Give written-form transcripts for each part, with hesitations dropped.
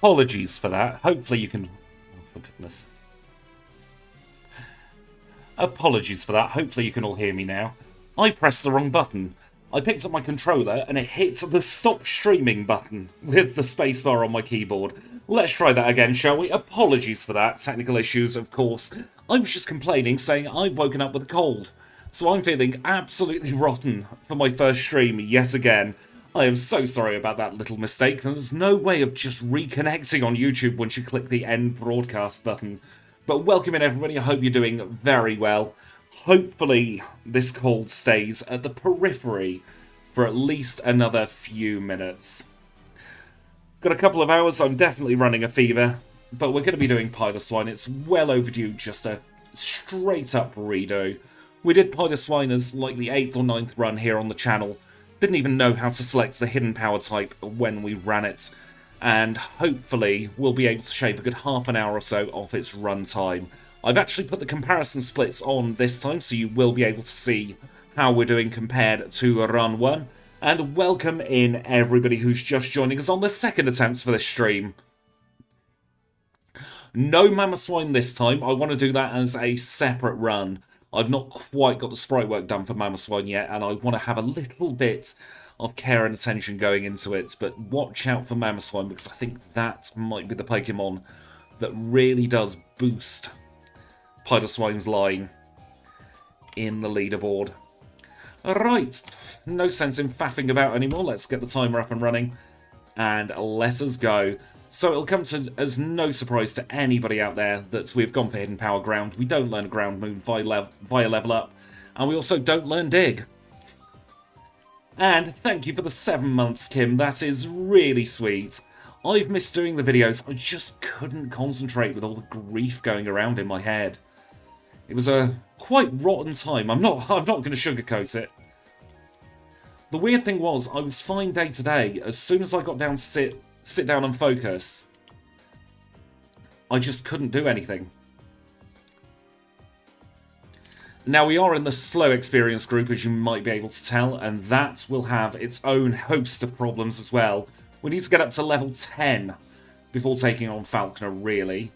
Apologies for that. Hopefully you can... Oh, for goodness. Apologies for that. Hopefully you can all hear me now. I pressed the wrong button. I picked up my controller and it hit the stop streaming button with the spacebar on my keyboard. Let's try that again, shall we? Apologies for that. Technical issues, of course. I was just complaining, saying I've woken up with a cold. So I'm feeling absolutely rotten for my first stream yet again. I am so sorry about that little mistake. There's no way of just reconnecting on YouTube once you click the end broadcast button. But welcome in everybody, I hope you're doing very well. Hopefully this cold stays at the periphery for at least another few minutes. Got a couple of hours, I'm definitely running a fever, but we're going to be doing Piloswine. It's well overdue, just a straight up redo. We did Piloswine as like the 8th or 9th run here on the channel. Didn't even know how to select the hidden power type when we ran it. And hopefully we'll be able to shave a good half an hour or so off its run time. I've actually put the comparison splits on this time, so you will be able to see how we're doing compared to run 1. And welcome in everybody who's just joining us on the second attempt for this stream. No Mamoswine this time. I want to do that as a separate run. I've not quite got the sprite work done for Mamoswine yet, and I want to have a little bit of care and attention going into it, but watch out for Mamoswine because I think that might be the Pokemon that really does boost Piloswine's line in the leaderboard. Alright, no sense in faffing about anymore. Let's get the timer up and running and let us go. So it'll come as no surprise to anybody out there that we've gone for Hidden Power Ground. We don't learn Ground Move via Level Up, and we also don't learn Dig. And thank you for the 7 months, Kim. That is really sweet. I've missed doing the videos. I just couldn't concentrate with all the grief going around in my head. It was a quite rotten time. I'm not going to sugarcoat it. The weird thing was, I was fine day to day. As soon as I got down to sit down and focus, I just couldn't do anything. Now, we are in the slow experience group, as you might be able to tell, and that will have its own host of problems as well. We need to get up to level 10 before taking on Falconer, really.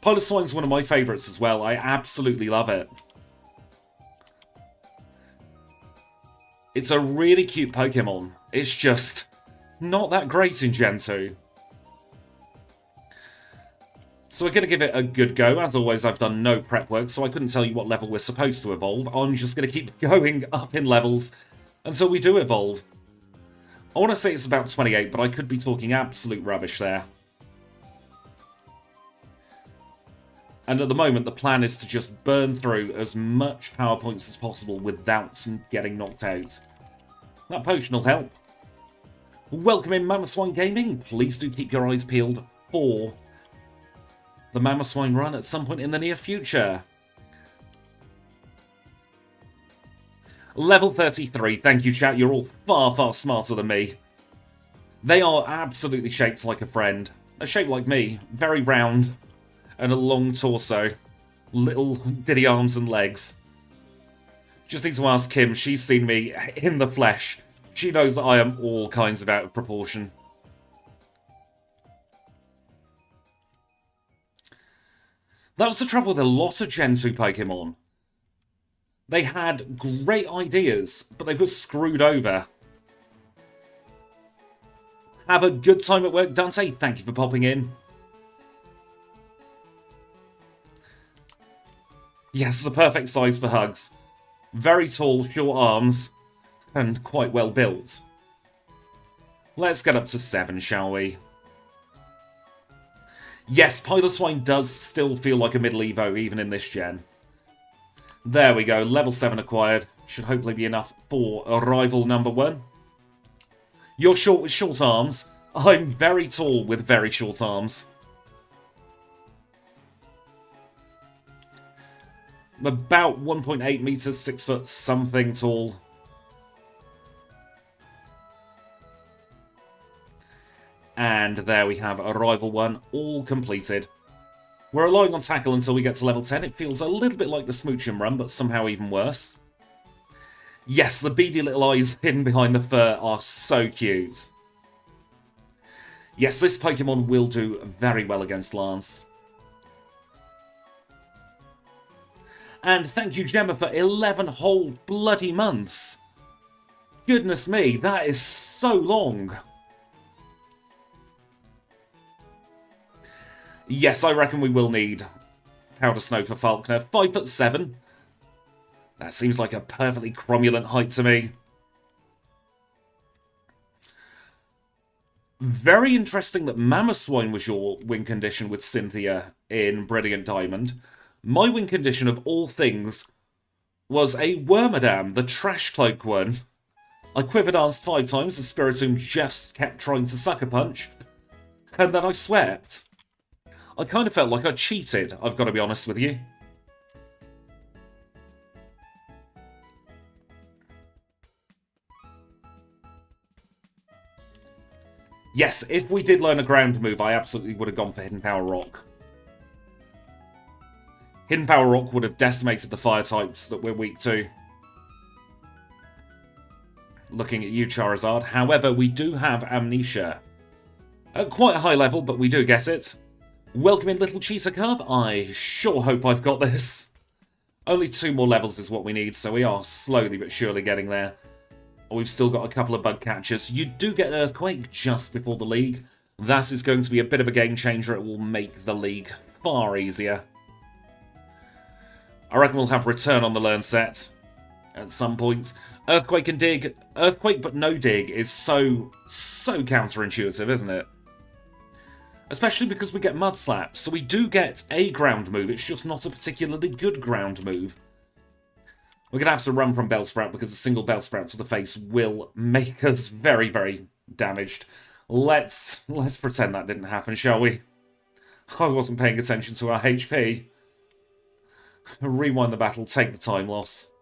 Piloswine's one of my favourites as well. I absolutely love it. It's a really cute Pokemon. It's just not that great in Gen 2. So we're going to give it a good go. As always, I've done no prep work, so I couldn't tell you what level we're supposed to evolve. I'm just going to keep going up in levels until we do evolve. I want to say it's about 28, but I could be talking absolute rubbish there. And at the moment, the plan is to just burn through as much power points as possible without getting knocked out. That potion will help. Welcome in, Mamoswine Gaming. Please do keep your eyes peeled for the Mamoswine run at some point in the near future. Level 33. Thank you, chat. You're all far, far smarter than me. They are absolutely shaped like a friend. They're shaped like me. Very round and a long torso. Little diddy arms and legs. Just need to ask Kim. She's seen me in the flesh. She knows that I am all kinds of out of proportion. That was the trouble with a lot of Gen 2 Pokemon. They had great ideas, but they were screwed over. Have a good time at work, Dante. Thank you for popping in. Yes, the perfect size for hugs. Very tall, short arms, and quite well built. Let's get up to 7, shall we? Yes, Piloswine does still feel like a middle Evo, even in this gen. There we go, level 7 acquired. Should hopefully be enough for arrival number 1. You're short with short arms. I'm very tall with very short arms. About 1.8 meters, 6 foot something tall. And there we have Arrival 1, all completed. We're relying on Tackle until we get to level 10. It feels a little bit like the Smoochum run, but somehow even worse. Yes, the beady little eyes hidden behind the fur are so cute. Yes, this Pokemon will do very well against Lance. And thank you, Gemma, for 11 whole bloody months. Goodness me, that is so long. Yes, I reckon we will need Powder Snow for Falkner. 5'7". That seems like a perfectly cromulent height to me. Very interesting that Mamoswine was your win condition with Cynthia in Brilliant Diamond. My win condition of all things was a Wormadam, the trash cloak one. I quivered asked 5 times, the Spiritomb just kept trying to sucker punch, and then I swept. I kind of felt like I cheated, I've got to be honest with you. Yes, if we did learn a ground move, I absolutely would have gone for Hidden Power Rock. Hidden Power Rock would have decimated the fire types that we're weak to. Looking at you, Charizard. However, we do have Amnesia. At quite a high level, but we do get it. Welcome in, little cheetah cub. I sure hope I've got this. Only 2 more levels is what we need, so we are slowly but surely getting there. We've still got a couple of bug catchers. You do get Earthquake just before the League. That is going to be a bit of a game changer. It will make the League far easier. I reckon we'll have Return on the Learn set at some point. Earthquake and Dig. Earthquake but no Dig is so counterintuitive, isn't it? Especially because we get Mud Slap. So we do get a ground move. It's just not a particularly good ground move. We're going to have to run from Bellsprout because a single Bellsprout to the face will make us very, very damaged. Let's pretend that didn't happen, shall we? I wasn't paying attention to our HP. Rewind the battle, take the time loss.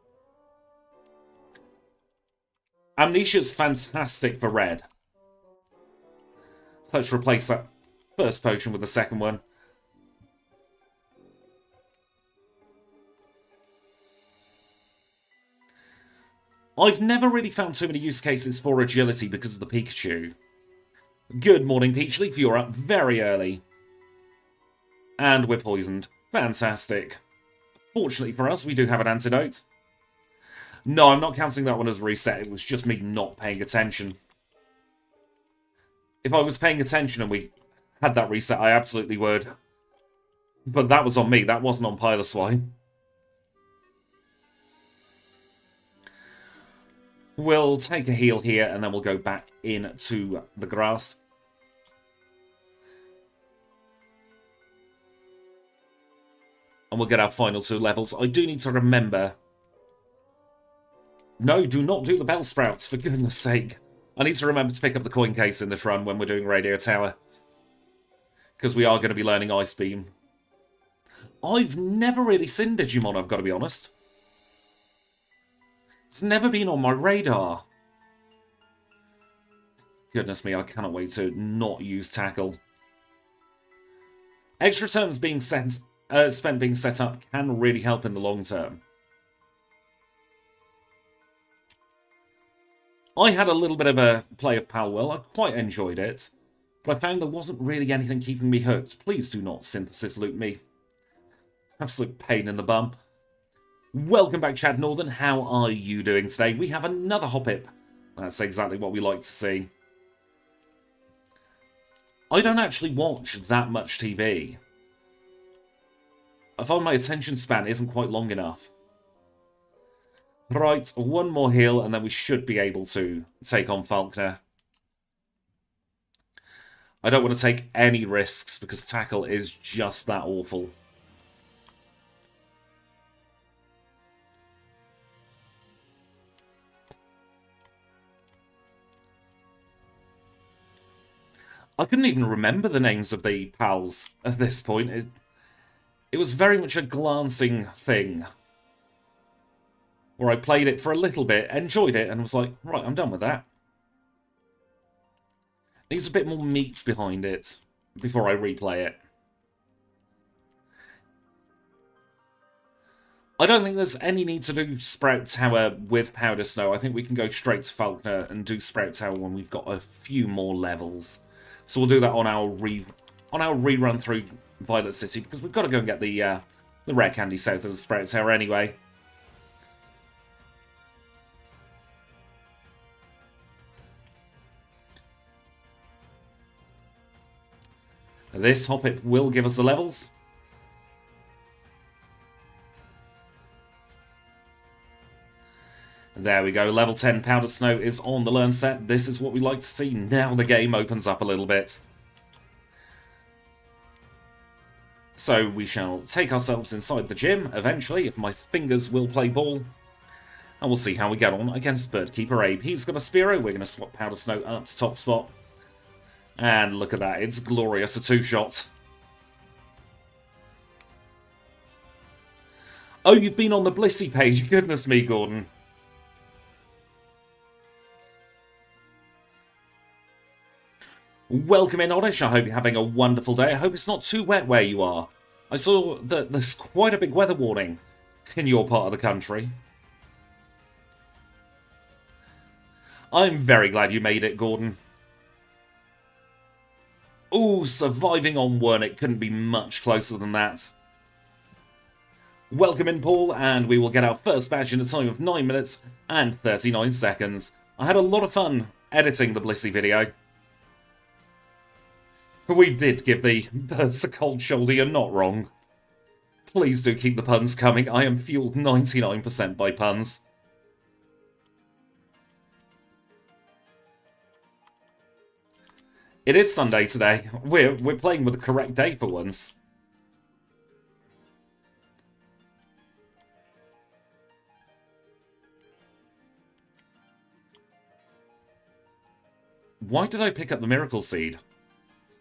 Amnesia's fantastic for red. Let's replace that first potion with the second one. I've never really found too many use cases for agility because of the Pikachu. Good morning, Peachleaf. You're up very early. And we're poisoned. Fantastic. Fortunately for us, we do have an antidote. No, I'm not counting that one as a reset. It was just me not paying attention. If I was paying attention and we had that reset, I absolutely would. But that was on me. That wasn't on Piloswine. We'll take a heal here, and then we'll go back into the grass. And we'll get our final 2 levels. I do need to remember... No, do not do the Bellsprouts, for goodness sake. I need to remember to pick up the coin case in this run when we're doing Radio Tower. Because we are going to be learning Ice Beam. I've never really seen Digimon, I've got to be honest. It's never been on my radar. Goodness me, I cannot wait to not use Tackle. Extra turns being spent being set up can really help in the long term. I had a little bit of a play of Palwell. I quite enjoyed it. But I found there wasn't really anything keeping me hooked. Please do not synthesis loop me. Absolute pain in the bum. Welcome back, Chad Northern. How are you doing today? We have another Hoppip. That's exactly what we like to see. I don't actually watch that much TV. I find my attention span isn't quite long enough. Right, one more heal and then we should be able to take on Falkner. I don't want to take any risks because Tackle is just that awful. I couldn't even remember the names of the pals at this point. It was very much a glancing thing. Where I played it for a little bit, enjoyed it, and was like, right, I'm done with that. Needs a bit more meat behind it before I replay it. I don't think there's any need to do Sprout Tower with Powder Snow. I think we can go straight to Falkner and do Sprout Tower when we've got a few more levels. So we'll do that on our rerun through Violet City, because we've got to go and get the rare candy south of the Sprout Tower anyway. This Hoppip will give us the levels. There we go, level 10 Powdered Snow is on the learn set. This is what we like to see. Now the game opens up a little bit. So we shall take ourselves inside the gym, eventually, if my fingers will play ball. And we'll see how we get on against Birdkeeper Abe. He's got a Spearow, we're going to swap Powder Snow up to top spot. And look at that, it's glorious, a 2-shot. Oh, you've been on the Blissey page, goodness me, Gordon. Welcome in, Oddish, I hope you're having a wonderful day. I hope it's not too wet where you are. I saw that there's quite a big weather warning in your part of the country. I'm very glad you made it, Gordon. Ooh, surviving on Wernick couldn't be much closer than that. Welcome in, Paul, and we will get our first badge in a time of 9 minutes and 39 seconds. I had a lot of fun editing the Blissey video. We did give the birds a cold shoulder, you're not wrong. Please do keep the puns coming, I am fueled 99% by puns. It is Sunday today. We're playing with the correct day for once. Why did I pick up the Miracle Seed?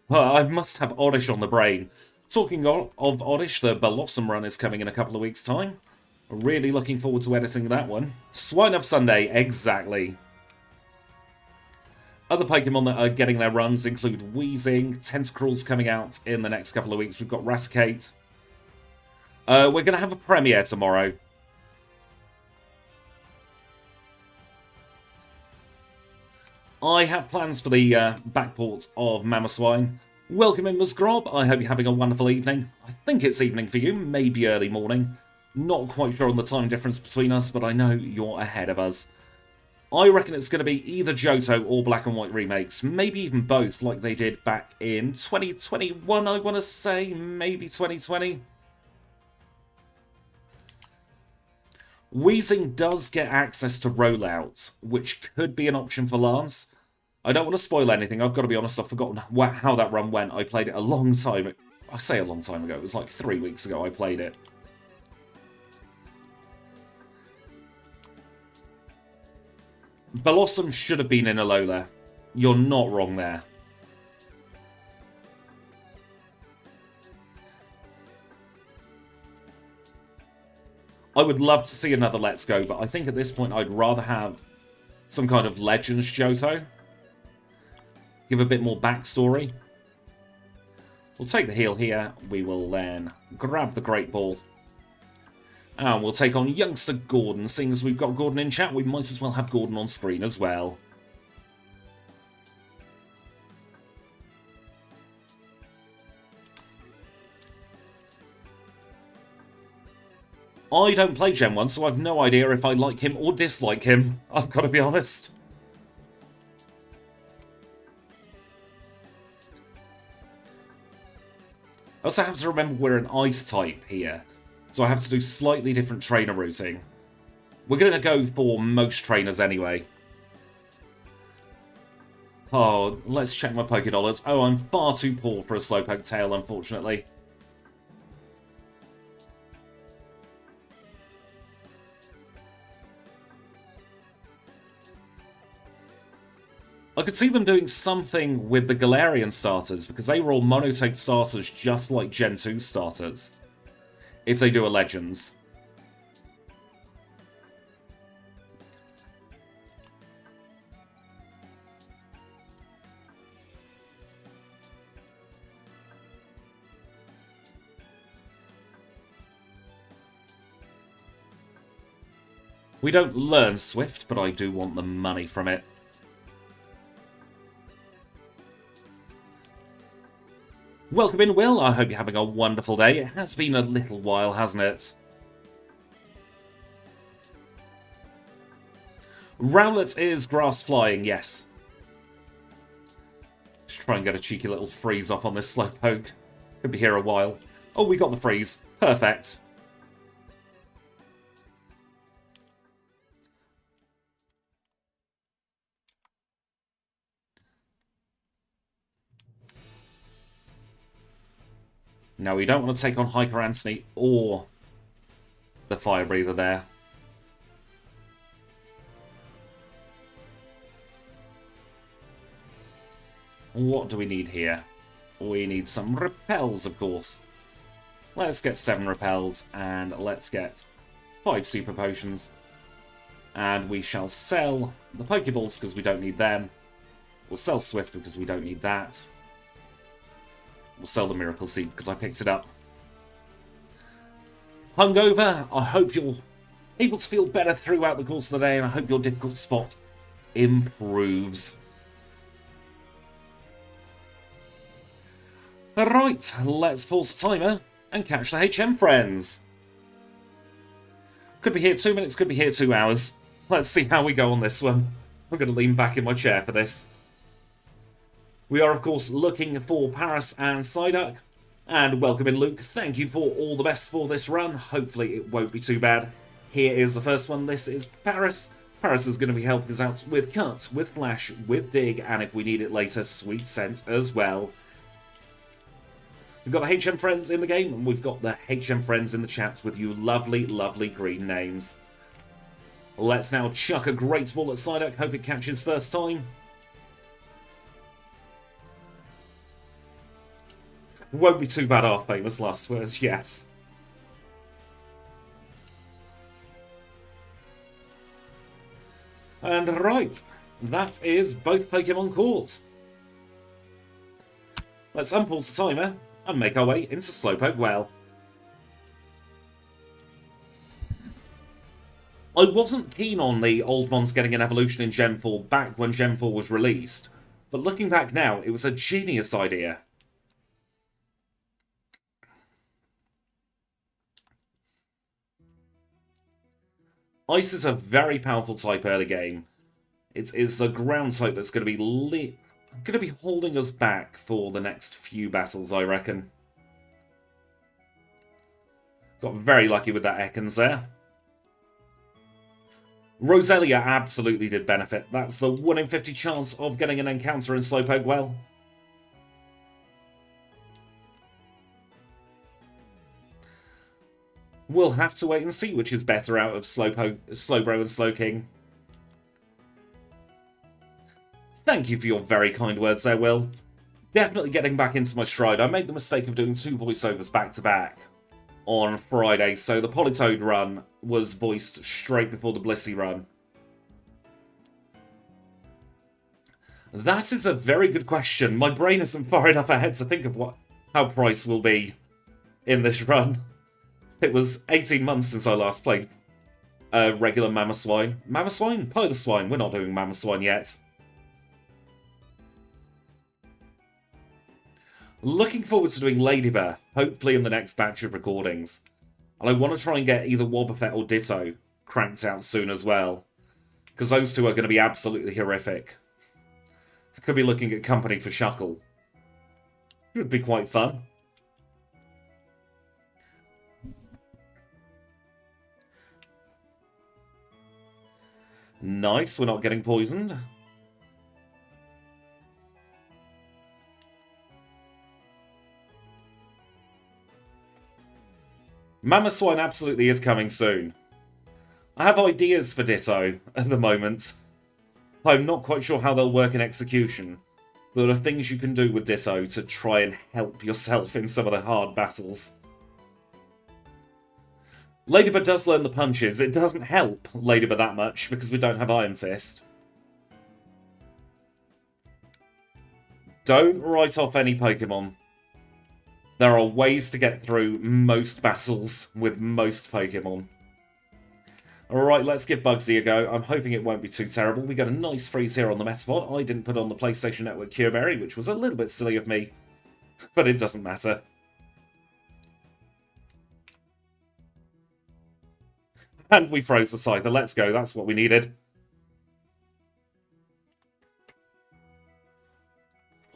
Well, I must have Oddish on the brain. Talking of Oddish, the Blossom run is coming in a couple of weeks' time. Really looking forward to editing that one. Swine Up Sunday, exactly. Other Pokemon that are getting their runs include Weezing, Tentacruel's coming out in the next couple of weeks. We've got Raticate. We're going to have a premiere tomorrow. I have plans for the backport of Mamoswine. Welcome in, Musgrob. I hope you're having a wonderful evening. I think it's evening for you, maybe early morning. Not quite sure on the time difference between us, but I know you're ahead of us. I reckon it's going to be either Johto or Black and White remakes. Maybe even both, like they did back in 2021, I want to say. Maybe 2020. Weezing does get access to Rollout, which could be an option for Lance. I don't want to spoil anything. I've got to be honest, I've forgotten how that run went. I played it a long time. I say a long time ago. It was like 3 weeks ago I played it. Blossom should have been in Alola. You're not wrong there. I would love to see another Let's Go, but I think at this point I'd rather have some kind of Legends Johto. Give a bit more backstory. We'll take the heal here. We will then grab the Great Ball. And we'll take on youngster Gordon. Seeing as we've got Gordon in chat, we might as well have Gordon on screen as well. I don't play Gen 1, so I've no idea if I like him or dislike him. I've got to be honest. I also have to remember we're an Ice type here. So I have to do slightly different trainer routing. We're going to go for most trainers anyway. Oh, let's check my Pokédollars. Oh, I'm far too poor for a Slowpoke tail, unfortunately. I could see them doing something with the Galarian starters, because they were all monotype starters just like Gen 2 starters. If they do a Legends. We don't learn Swift, but I do want the money from it. Welcome in, Will. I hope you're having a wonderful day. It has been a little while, hasn't it? Rowlet is grass flying, yes. Let's try and get a cheeky little freeze off on this Slowpoke. Could be here a while. Oh, we got the freeze. Perfect. Now, we don't want to take on Hyper Anthony or the Fire Breather there. What do we need here? We need some repels, of course. Let's get 7 repels, and let's get 5 super potions. And we shall sell the Pokeballs because we don't need them. We'll sell Swift because we don't need that. We'll sell the Miracle Seed because I picked it up. Hungover, I hope you're able to feel better throughout the course of the day, and I hope your difficult spot improves. Right, let's pause the timer and catch the HM friends. Could be here 2 minutes, could be here 2 hours. Let's see how we go on this one. I'm going to lean back in my chair for this. We are, of course, looking for Paris and Psyduck. And welcome in, Luke. Thank you for all the best for this run. Hopefully it won't be too bad. Here is the first one. This is Paris. Paris is going to be helping us out with Cut, with Flash, with Dig, and if we need it later, Sweet Scent as well. We've got the HM friends in the game, and we've got the HM friends in the chats with you lovely, lovely green names. Let's now chuck a great ball at Psyduck. Hope it catches first time. Won't be too bad, our famous last words, yes. And right, that is both Pokemon caught. Let's unpause the timer and make our way into Slowpoke Well. I wasn't keen on the old mons getting an evolution in Gen 4 back when Gen 4 was released, but looking back now, it was a genius idea. Ice is a very powerful type early game. It's a ground type that's going to be holding us back for the next few battles, I reckon. Got very lucky with that Ekans there. Roselia absolutely did benefit. That's the 1 in 50 chance of getting an encounter in Slowpoke Well. We'll have to wait and see which is better out of Slowbro and Slowking. Thank you for your very kind words there, Will. Definitely getting back into my stride. I made the mistake of doing 2 voiceovers back to back on Friday, so the Politoed run was voiced straight before the Blissey run. That is a very good question. My brain isn't far enough ahead to think of how Price will be in this run. It was 18 months since I last played regular Mamoswine. Mamoswine? Piloswine. We're not doing Mamoswine yet. Looking forward to doing Ladybird, hopefully in the next batch of recordings. And I want to try and get either Wobbuffet or Ditto cranked out soon as well. Because those two are going to be absolutely horrific. Could be looking at company for Shuckle. It would be quite fun. Nice, we're not getting poisoned. Mamoswine absolutely is coming soon. I have ideas for Ditto at the moment. I'm not quite sure how they'll work in execution. There are things you can do with Ditto to try and help yourself in some of the hard battles. Ladybird does learn the punches. It doesn't help Ladybird that much because we don't have Iron Fist. Don't write off any Pokemon. There are ways to get through most battles with most Pokemon. Alright, let's give Bugsy a go. I'm hoping it won't be too terrible. We got a nice freeze here on the Metapod. I didn't put on the PlayStation Network Cure Berry, which was a little bit silly of me. But it doesn't matter. And we froze the Scyther. Let's go. That's what we needed.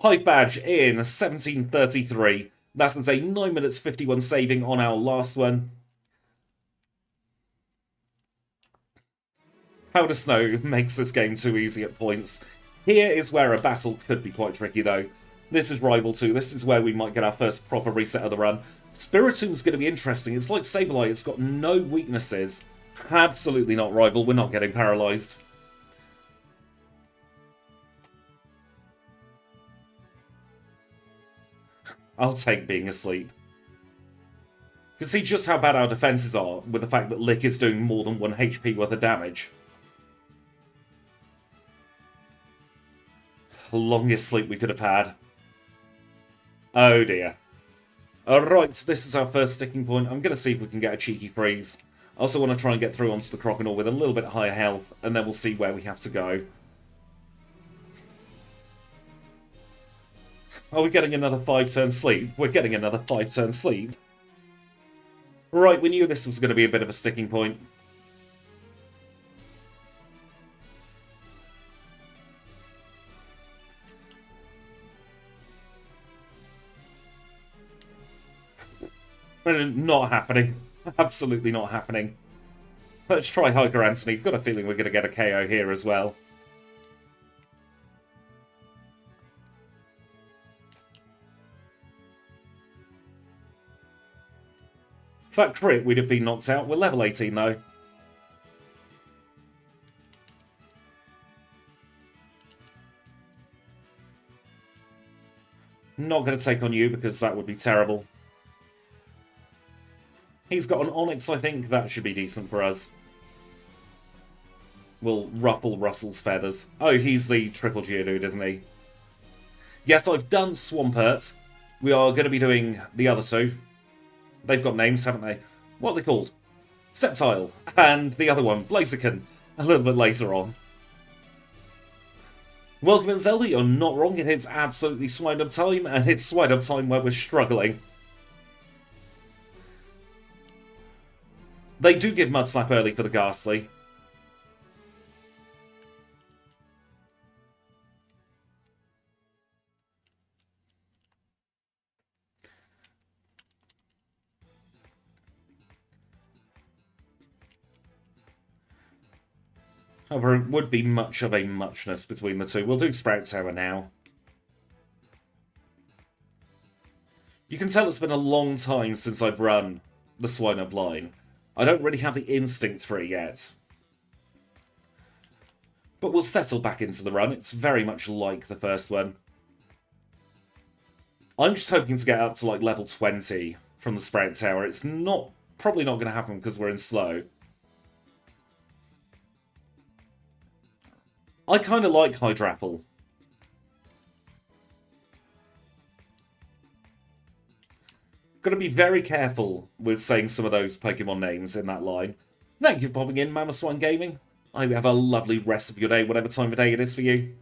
Hive badge in 1733. That's a 9 minutes 51 saving on our last one. Powder Snow makes this game too easy at points. Here is where a battle could be quite tricky though. This is Rival 2. This is where we might get our first proper reset of the run. Spiritom's going to be interesting. It's like Sableye. It's got no weaknesses. Absolutely not Rival. We're not getting paralysed. I'll take being asleep. You can see just how bad our defences are with the fact that Lick is doing more than 1 HP worth of damage. Longest sleep we could have had. Oh dear. Alright, so this is our first sticking point. I'm going to see if we can get a cheeky freeze. I also want to try and get through onto the Crocodile with a little bit higher health, and then we'll see where we have to go. Are we getting another 5-turn sleep? We're getting another 5-turn sleep. Right, we knew this was going to be a bit of a sticking point. Not happening. Absolutely not happening. Let's try Hiker Anthony. Got a feeling we're going to get a KO here as well. If that crit, we'd have been knocked out. We're level 18 though. Not going to take on you because that would be terrible. He's got an Onyx, I think. That should be decent for us. We'll ruffle Russell's feathers. Oh, he's the Triple Geodude, isn't he? Yes, I've done Swampert. We are going to be doing the other two. They've got names, haven't they? What are they called? Sceptile. And the other one, Blaziken, a little bit later on. Welcome in, Zelda. You're not wrong. It is absolutely Swine-Up time, and it's Swine-Up time where we're struggling. They do give Mud Slap early for the Ghastly. However, it would be much of a muchness between the two. We'll do Sprout Tower now. You can tell it's been a long time since I've run the Swine-Up line. I don't really have the instinct for it yet. But we'll settle back into the run. It's very much like the first one. I'm just hoping to get up to like level 20 from the Sprout Tower. It's probably not going to happen because we're in slow. I kind of like Hydrapple. Got to be very careful with saying some of those Pokemon names in that line. Thank you for popping in, Mamoswine Gaming. I hope you have a lovely rest of your day, whatever time of day it is for you.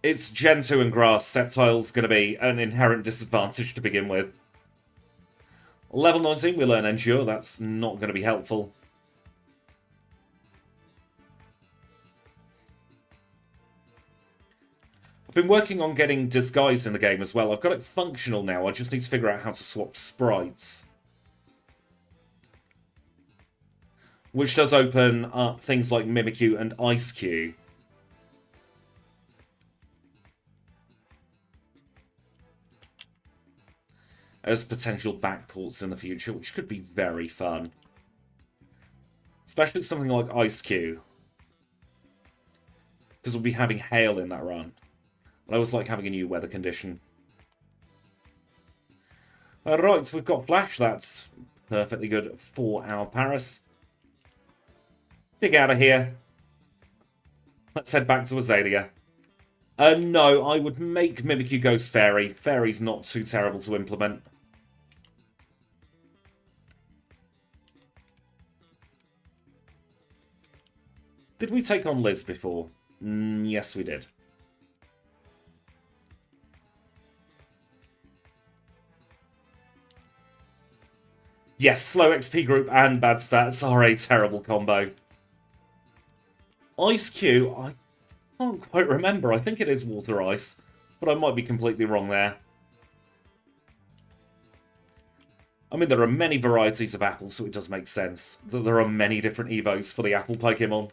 It's Gen 2 and Grass. Sceptile's going to be an inherent disadvantage to begin with. Level 19, we learn Endure. That's not going to be helpful. I've been working on getting Disguise in the game as well. I've got it functional now. I just need to figure out how to swap sprites. Which does open up things like Mimikyu and Ice-Q. As potential backports in the future, which could be very fun. Especially something like Ice-Q. Because we'll be having hail in that run. I always like having a new weather condition. Alright, so we've got Flash. That's perfectly good for our Paris. Dig out of here. Let's head back to Azalea. No, I would make Mimikyu Ghost Fairy. Fairy's not too terrible to implement. Did we take on Liz before? Yes, we did. Yes, slow XP group and bad stats are a terrible combo. Ice Q, I can't quite remember. I think it is Water Ice, but I might be completely wrong there. I mean, there are many varieties of apples, so it does make sense that there are many different Evos for the apple Pokemon.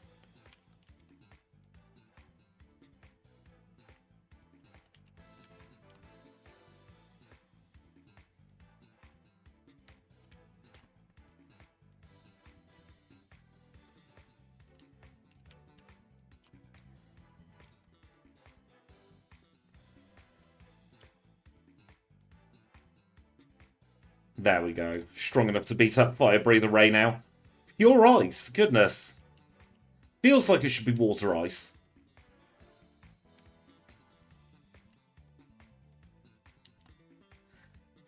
There we go. Strong enough to beat up Fire Breather Ray now. Pure Ice, goodness. Feels like it should be Water Ice.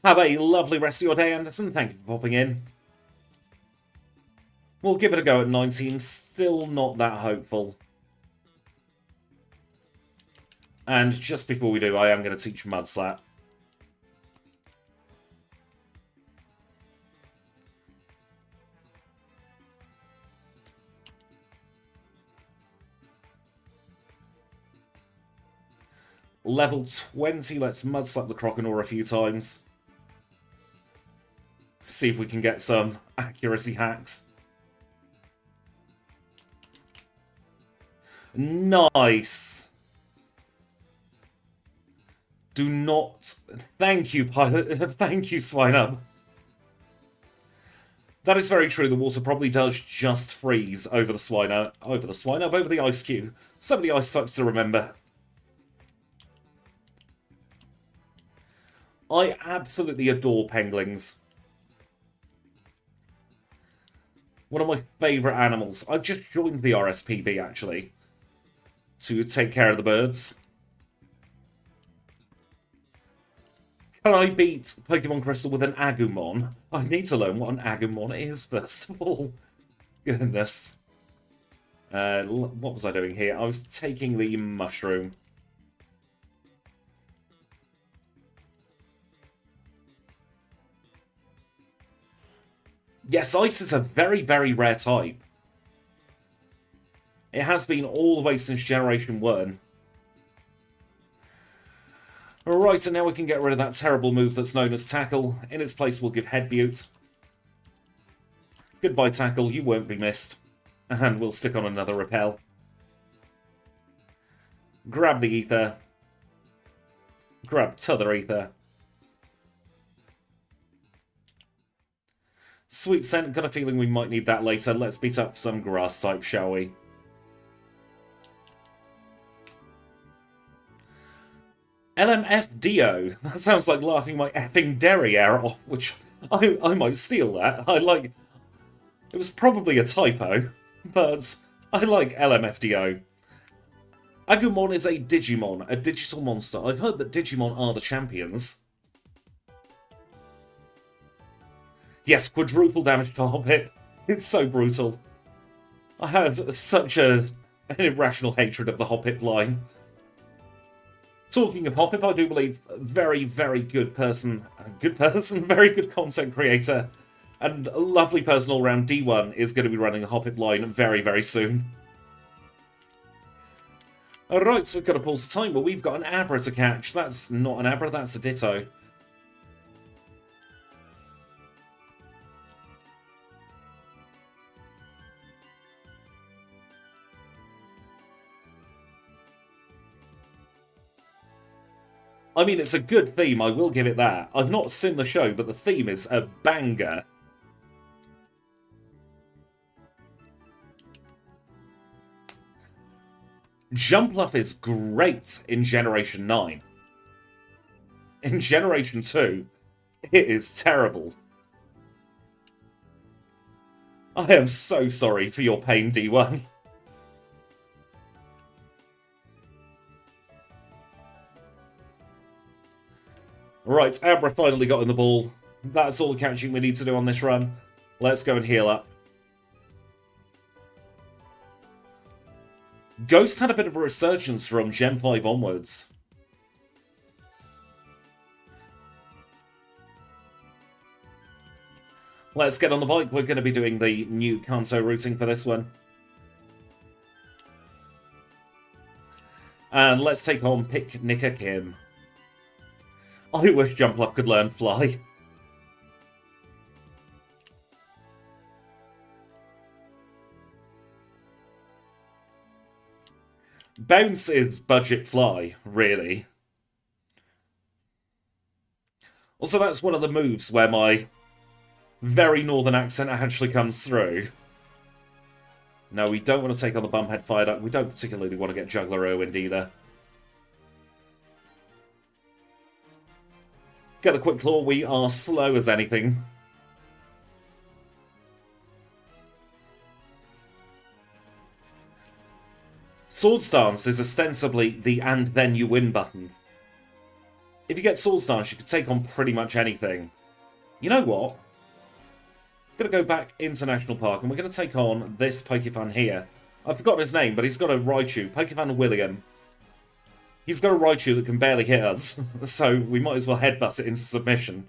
Have a lovely rest of your day, Anderson. Thank you for popping in. We'll give it a go at 19. Still not that hopeful. And just before we do, I am going to teach Mudslap. Level 20, let's Mudslap the Croconaw a few times. See if we can get some accuracy hacks. Nice! Do not... Thank you, Pilot. Thank you, Swinub. That is very true. The water probably does just freeze over the Swinub. Over the Ice Cube. So many ice types to remember. I absolutely adore penguins. One of my favourite animals. I've just joined the RSPB, actually, to take care of the birds. Can I beat Pokémon Crystal with an Agumon? I need to learn what an Agumon is, first of all. Goodness. What was I doing here? I was taking the mushroom. Yes, Ice is a very, very rare type. It has been all the way since Generation 1. Alright, and now we can get rid of that terrible move that's known as Tackle. In its place, we'll give Head Butte. Goodbye, Tackle, you won't be missed. And we'll stick on another Repel. Grab the Ether. Grab t'other Ether. Sweet Scent, got a feeling we might need that later. Let's beat up some grass type, shall we? LMFDO. That sounds like laughing my effing derriere off, which I might steal that. It was probably a typo, but I like LMFDO. Agumon is a Digimon, a digital monster. I've heard that Digimon are the champions. Yes, quadruple damage to Hoppip. It's so brutal. I have such an irrational hatred of the Hoppip line. Talking of Hoppip, I do believe very, very good person, very good content creator, and a lovely person all around, D1, is going to be running the Hoppip line very, very soon. Alright, so we've got to pause the time, but we've got an Abra to catch. That's not an Abra, that's a Ditto. I mean, it's a good theme, I will give it that. I've not seen the show, but the theme is a banger. Jumpluff is great in Generation 9. In Generation 2, it is terrible. I am so sorry for your pain, D1. Right, Abra finally got in the ball. That's all the catching we need to do on this run. Let's go and heal up. Ghost had a bit of a resurgence from Gen 5 onwards. Let's get on the bike. We're going to be doing the new Kanto routing for this one. And let's take on Picnicker Kim. I wish Jumpluff could learn Fly. Bounce is budget Fly, really. Also, that's one of the moves where my very northern accent actually comes through. No, we don't want to take on the Bumhead fired up. We don't particularly want to get Juggler ruined either. Get the Quick Claw. We are slow as anything. Swords Dance is ostensibly the and then you win button. If you get Swords Dance, you can take on pretty much anything. You know what? I'm going to go back into National Park and we're going to take on this Pokefan here. I've forgotten his name, but he's got a Raichu. Pokefan William. He's got a Raichu that can barely hit us, so we might as well headbutt it into submission.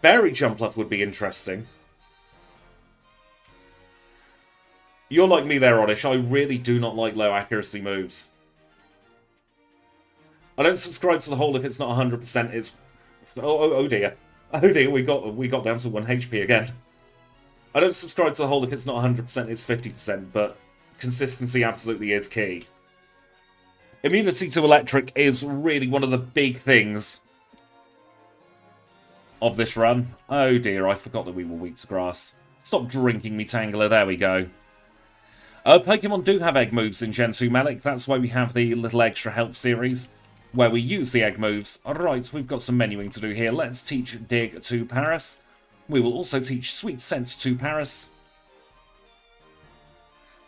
Fairy Jumpluff would be interesting. You're like me there, Oddish. I really do not like low accuracy moves. I don't subscribe to the whole if it's not 100%. It's oh dear. Oh dear, we got down to 1 HP again. I don't subscribe to the whole if it's not 100%, it's 50%, but consistency absolutely is key. Immunity to electric is really one of the big things of this run. Oh dear, I forgot that we were weak to grass. Stop drinking me, Tangler. There we go. Pokemon do have egg moves in Gen 2 Melic. That's why we have the little extra help series, where we use the egg moves. Alright, we've got some menuing to do here. Let's teach Dig to Paris. We will also teach Sweet Scent to Paris.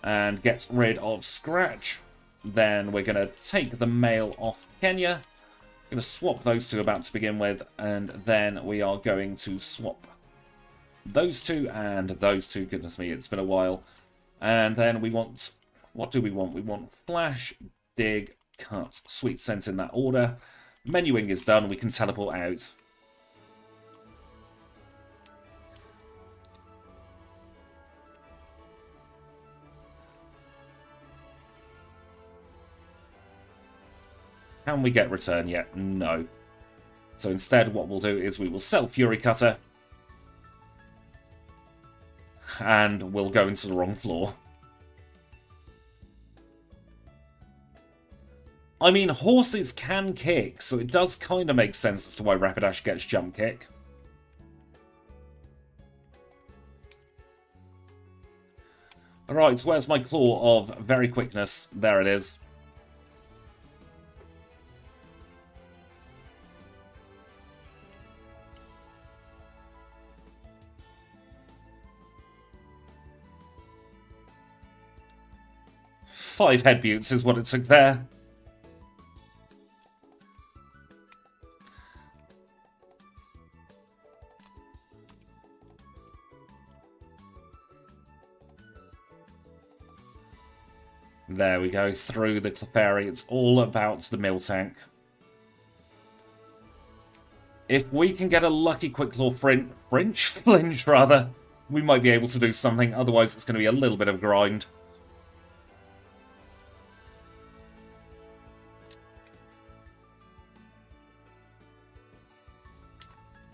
And get rid of Scratch. Then we're going to take the male off Kenya. Going to swap those two about to begin with. And then we are going to swap those two and those two. Goodness me, it's been a while. And then we want... What do we want? We want Flash, Dig, Cut, Sweet Scent in that order. Menuing is done. We can teleport out. Can we get return yet? No. So instead what we'll do is we will sell Fury Cutter. And we'll go into the wrong floor. I mean, horses can kick, so it does kind of make sense as to why Rapidash gets Jump Kick. Alright, where's my Claw of Very Quickness? There it is. Five head buttes is what it took there. There we go, through the Clefairy. It's all about the Miltank. If we can get a lucky Quick Claw flinch rather, we might be able to do something. Otherwise, it's going to be a little bit of a grind.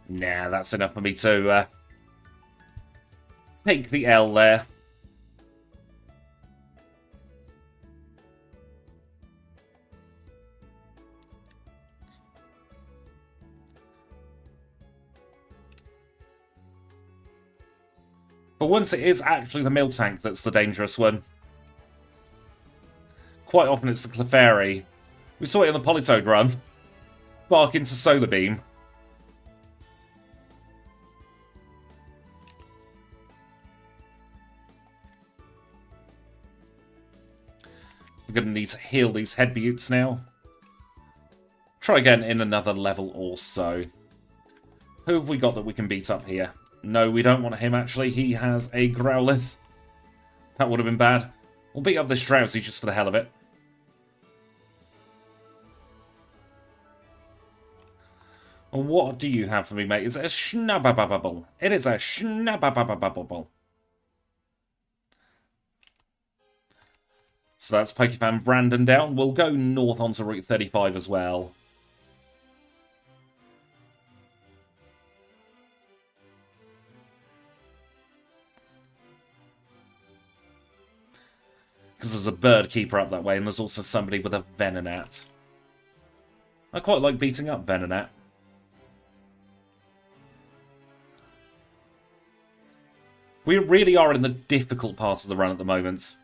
Nah, that's enough for me to take the L there. But once it is actually the Miltank that's the dangerous one. Quite often it's the Clefairy. We saw it in the Politoed run. Spark into Solar Beam. We're going to need to heal these head buttes now. Try again in another level or so. Who have we got that we can beat up here? No, we don't want him, actually. He has a Growlithe. That would have been bad. We'll beat up this Drowsy just for the hell of it. What do you have for me, mate? Is it a schnabbababble? It is a schnabbabababble. So that's Pokefan Brandon down. We'll go north onto Route 35 as well. Because there's a bird keeper up that way, and there's also somebody with a Venonat. I quite like beating up Venonat. We really are in the difficult part of the run at the moment.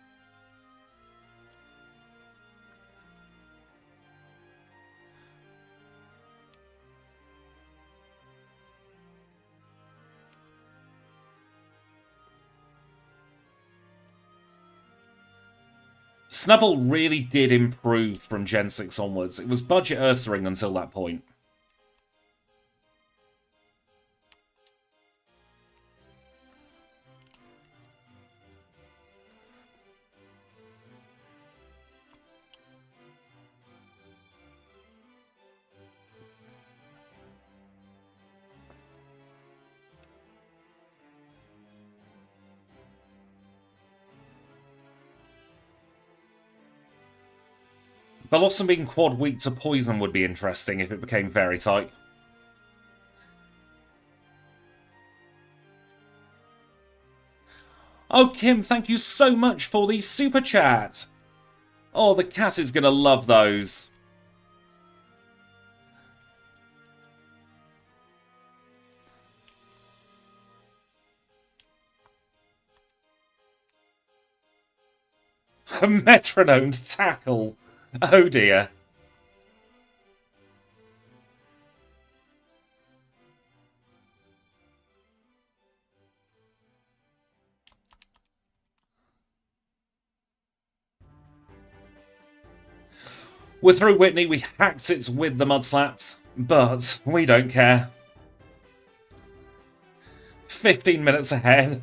Snubbull really did improve from Gen 6 onwards. It was budget Ursaring until that point. Velossum being quad weak to poison would be interesting if it became fairy type. Oh, Kim, thank you so much for the super chat. Oh, the cat is going to love those. A metronomed tackle. Oh dear. We're through Whitney, we hacked it with the mud slaps, but we don't care. 15 minutes ahead.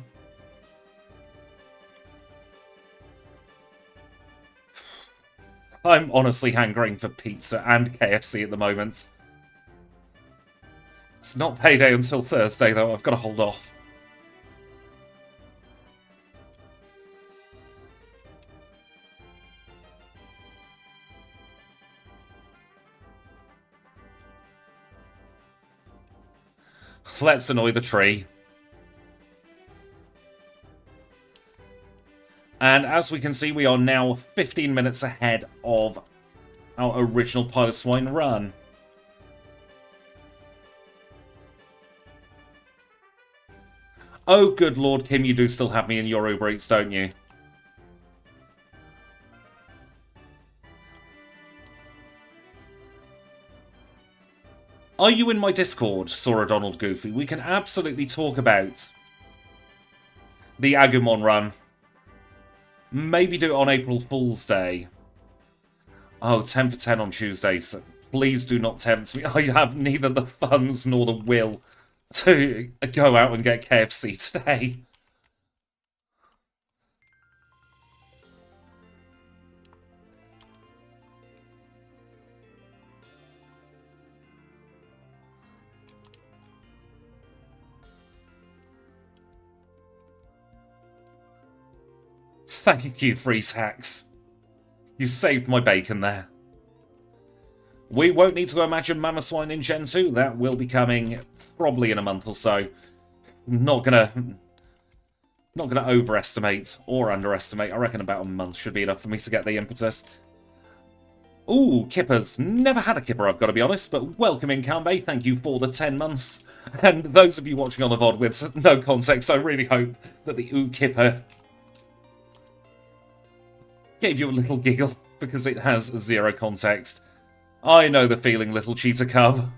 I'm honestly hankering for pizza and KFC at the moment. It's not payday until Thursday, though. I've got to hold off. Let's annoy the tree. And as we can see, we are now 15 minutes ahead of our original Piloswine run. Oh, good Lord, Kim, you do still have me in your Uber Eats, don't you? Are you in my Discord, Sora Donald Goofy? We can absolutely talk about the Agumon run. Maybe do it on April Fool's Day. Oh, 10 for 10 on Tuesday. So please do not tempt me. I have neither the funds nor the will to go out and get KFC today. Thank you, Freeze Hacks. You saved my bacon there. We won't need to go imagine Mamoswine in Gen 2. That will be coming probably in a month or so. Not gonna overestimate or underestimate. I reckon about a month should be enough for me to get the impetus. Ooh, Kippers. Never had a Kipper, I've got to be honest, but welcome in, Kanbei. Thank you for the 10 months. And those of you watching on the VOD with no context, I really hope that the Ooh Kipper gave you a little giggle, because it has zero context. I know the feeling, little cheetah cub.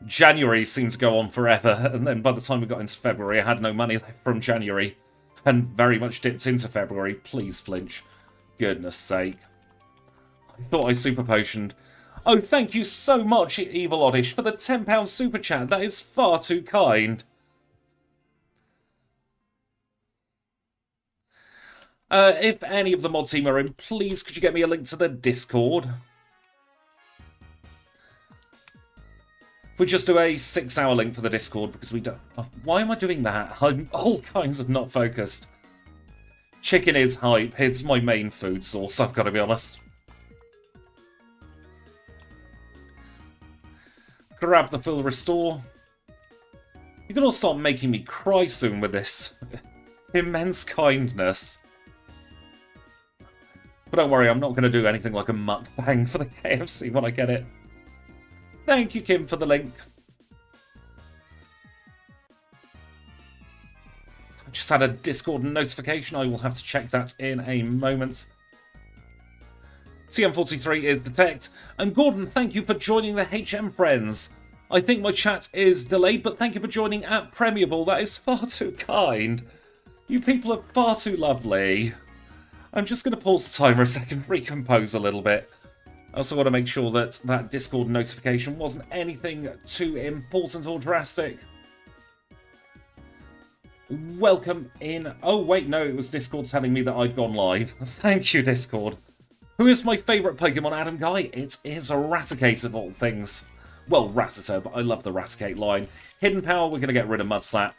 January seemed to go on forever, and then by the time we got into February, I had no money left from January, and very much dipped into February. Please flinch. Goodness sake. I thought I super potioned. Oh, thank you so much, Evil Oddish, for the £10 super chat. That is far too kind. If any of the mod team are in, please could you get me a link to the Discord? If we just do a 6-hour link for the Discord, because we don't... Oh, why am I doing that? I'm all kinds of not focused. Chicken is hype. It's my main food source, I've got to be honest. Grab the full restore. You're going to start making me cry soon with this immense kindness. But don't worry, I'm not going to do anything like a mukbang for the KFC when I get it. Thank you, Kim, for the link. I just had a Discord notification. I will have to check that in a moment. TM43 is detect. And Gordon, thank you for joining the HM friends. I think my chat is delayed, but thank you for joining at Premiable. That is far too kind. You people are far too lovely. I'm just going to pause the timer a second, recompose a little bit. I also want to make sure that that Discord notification wasn't anything too important or drastic. Welcome in. Oh, wait, no, it was Discord telling me that I'd gone live. Thank you, Discord. Who is my favourite Pokemon, Adam Guy? It is Raticate of all things. Well, Rattata, but I love the Raticate line. Hidden Power, we're going to get rid of Mudslap.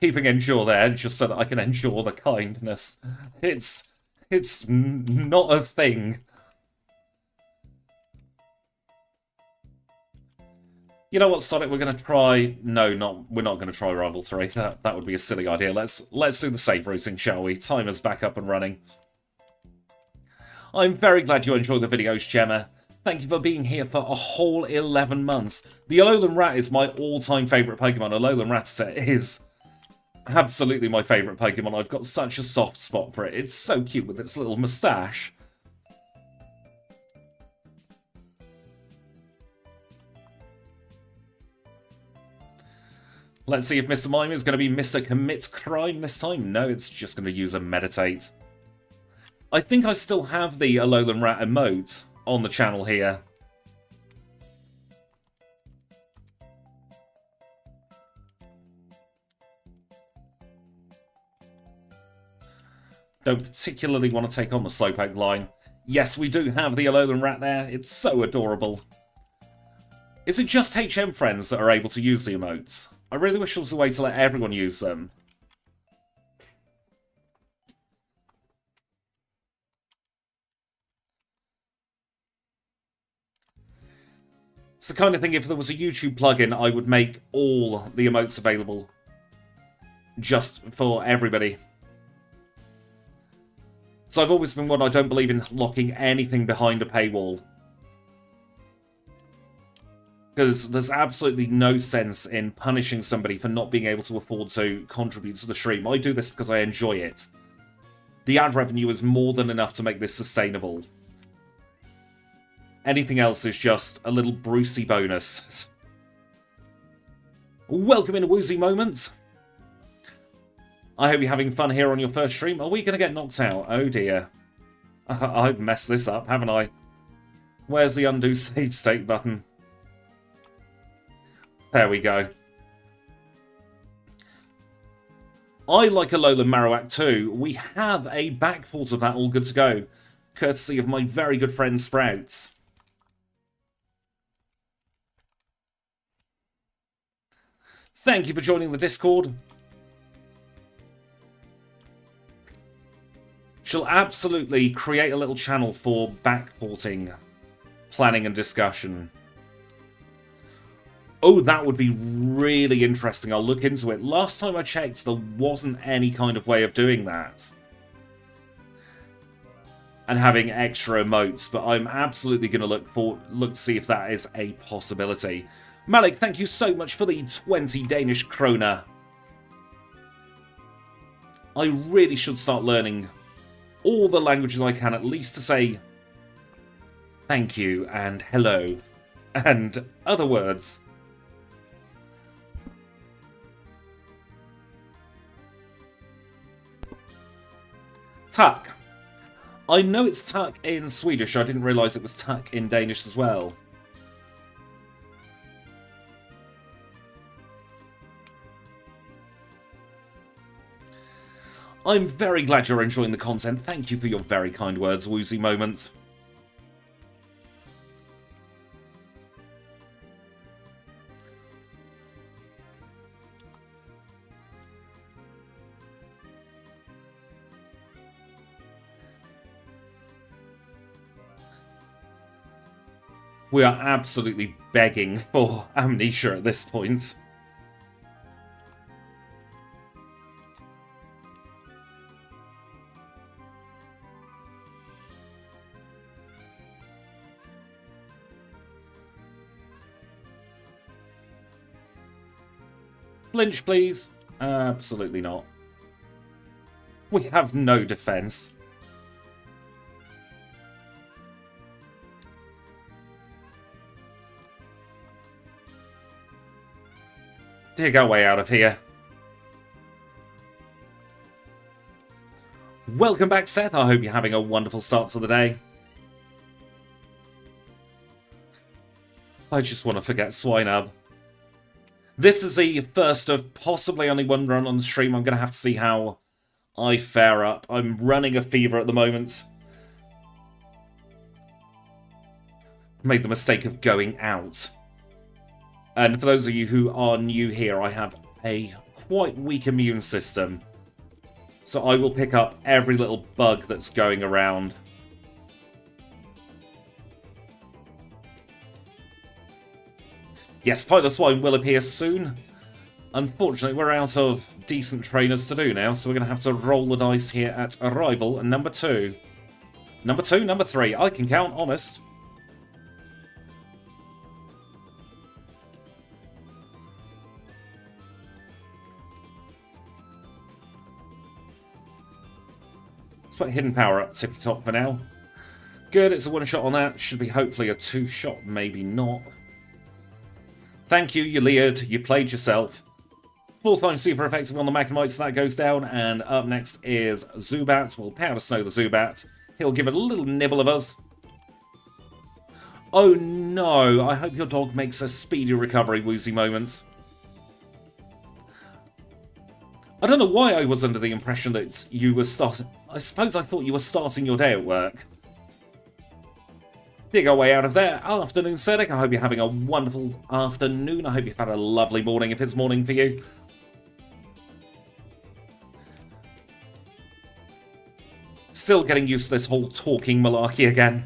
Keeping Endure there, just so that I can endure the kindness. It's not a thing. You know what, Sonic, we're going to try... No, we're not going to try Rival 3. That would be a silly idea. Let's do the safe routing, shall we? Timer's back up and running. I'm very glad you enjoyed the videos, Gemma. Thank you for being here for a whole 11 months. The Alolan Rat is my all-time favourite Pokemon. Alolan Rattata is absolutely my favourite Pokemon. I've got such a soft spot for it. It's so cute with its little moustache. Let's see if Mr. Mime is going to be Mr. Commits Crime this time. No, it's just going to use a Meditate. I think I still have the Alolan Rat emote on the channel here. Don't particularly want to take on the Slowpoke line. Yes, we do have the Alolan Rat there. It's so adorable. Is it just HM friends that are able to use the emotes? I really wish there was a way to let everyone use them. It's the kind of thing, if there was a YouTube plugin, I would make all the emotes available. Just for everybody. So I've always been one, I don't believe in locking anything behind a paywall. Because there's absolutely no sense in punishing somebody for not being able to afford to contribute to the stream. I do this because I enjoy it. The ad revenue is more than enough to make this sustainable. Anything else is just a little Brucey bonus. Welcome in, Woozy Moment. I hope you're having fun here on your first stream. Are we going to get knocked out? Oh dear. I've messed this up, haven't I? Where's the undo save state button? There we go. I like Alolan Marowak too. We have a backport of that all good to go. Courtesy of my very good friend Sprouts. Thank you for joining the Discord. Shall absolutely create a little channel for backporting, planning and discussion. Oh, that would be really interesting. I'll look into it. Last time I checked, there wasn't any kind of way of doing that. And having extra emotes, but I'm absolutely going to look to see if that is a possibility. Malik, thank you so much for the 20 Danish kroner. I really should start learning all the languages I can, at least to say thank you and hello and other words. Tuck. I know it's tuck in Swedish. I didn't realise it was tuck in Danish as well. I'm very glad you're enjoying the content. Thank you for your very kind words, Woozy Moment. We are absolutely begging for amnesia at this point. Flinch, please. Absolutely not. We have no defense. Dig our way out of here. Welcome back, Seth. I hope you're having a wonderful start to the day. I just want to forget Swinub. This is the first of possibly only one run on the stream. I'm going to have to see how I fare up. I'm running a fever at the moment. Made the mistake of going out. And for those of you who are new here, I have a quite weak immune system. So I will pick up every little bug that's going around. Yes, Piloswine will appear soon. Unfortunately, we're out of decent trainers to do now, so we're going to have to roll the dice here at arrival and number 2. Number 2, number 3. I can count, honest. Let's put Hidden Power up tippy top for now. Good, it's a one-shot on that. Should be hopefully a 2-shot, maybe not. Thank you, you leered. You played yourself. Full-time super effective on the Magnemite, so that goes down. And up next is Zubat. We'll Powder Snow the Zubat. He'll give it a little nibble of us. Oh no, I hope your dog makes a speedy recovery, Woozy moment. I don't know why I was under the impression that you were starting... I suppose I thought you were starting your day at work. Dig our way out of there. Afternoon, Cedric. I hope you're having a wonderful afternoon. I hope you've had a lovely morning if it's morning for you. Still getting used to this whole talking malarkey again.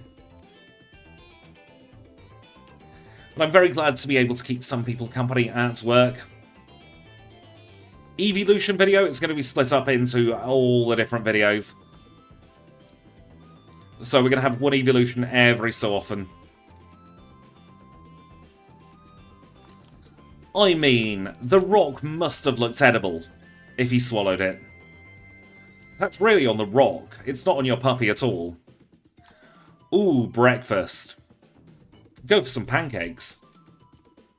But I'm very glad to be able to keep some people company at work. Evolution video is going to be split up into all the different videos. So we're going to have one evolution every so often. I mean, the rock must have looked edible if he swallowed it. That's really on the rock. It's not on your puppy at all. Ooh, breakfast. Go for some pancakes.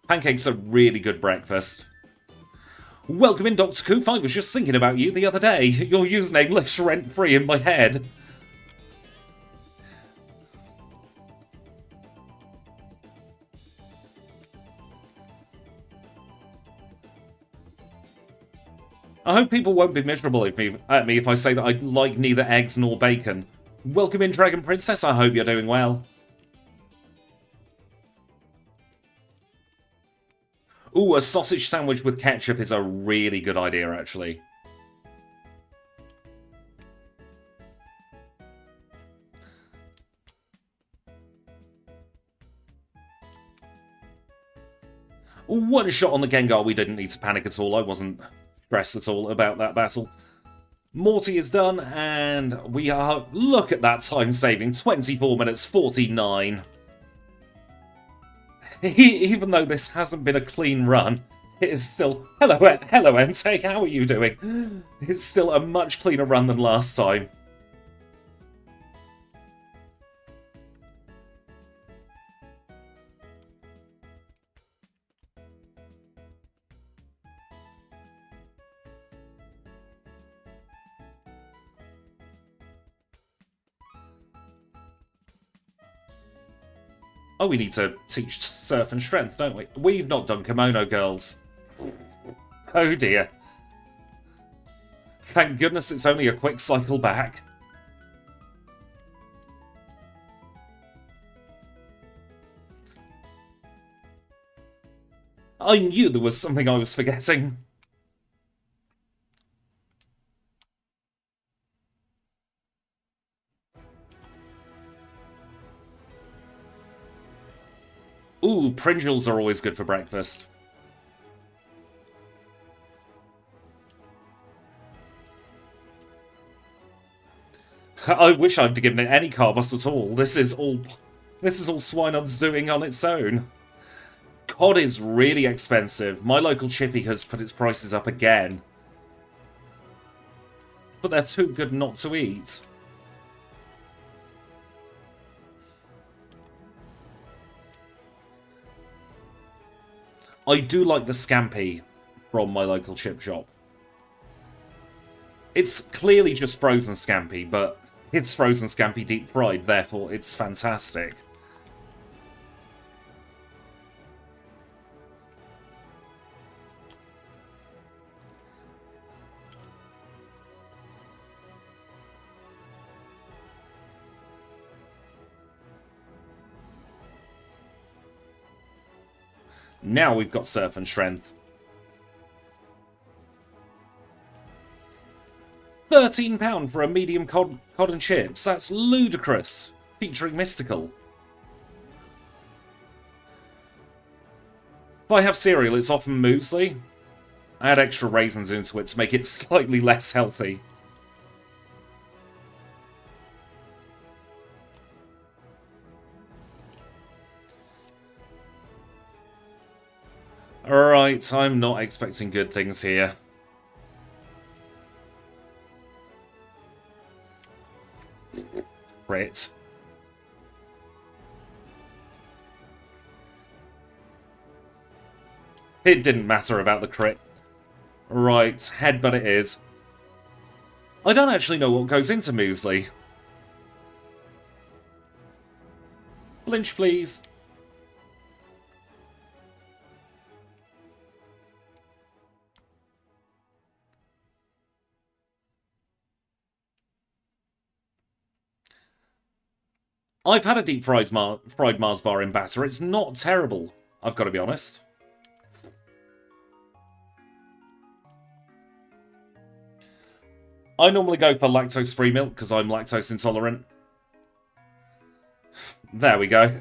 Pancakes are really good breakfast. Welcome in, Dr. Coof. I was just thinking about you the other day. Your username lives rent-free in my head. I hope people won't be miserable at me if I say that I like neither eggs nor bacon. Welcome in, Dragon Princess. I hope you're doing well. Ooh, a sausage sandwich with ketchup is a really good idea, actually. One shot on the Gengar. We didn't need to panic at all. I wasn't stressed at all about that battle. Morty is done, and we are... Look at that time saving. 24 minutes 49. Even though this hasn't been a clean run, it is still... Hello, Entei, how are you doing? It's still a much cleaner run than last time. Oh, we need to teach Surf and Strength, don't we? We've not done Kimono Girls. Oh dear. Thank goodness it's only a quick cycle back. I knew there was something I was forgetting. Ooh, Pringles are always good for breakfast. I wish I'd given it any carbos at all. This is all Swinub's doing on its own. Cod is really expensive. My local chippy has put its prices up again. But they're too good not to eat. I do like the scampi from my local chip shop. It's clearly just frozen scampi, but it's frozen scampi deep fried, therefore it's fantastic. Now we've got Surf and Strength. £13 for a medium cod and chips. That's ludicrous. Featuring Mystical. If I have cereal, it's often muesli. I add extra raisins into it to make it slightly less healthy. Alright, I'm not expecting good things here. Crit. It didn't matter about the crit. Right, headbutt it is. I don't actually know what goes into muesli. Flinch, please. I've had a deep fried Mars bar in batter. It's not terrible, I've got to be honest. I normally go for lactose-free milk because I'm lactose intolerant. There we go.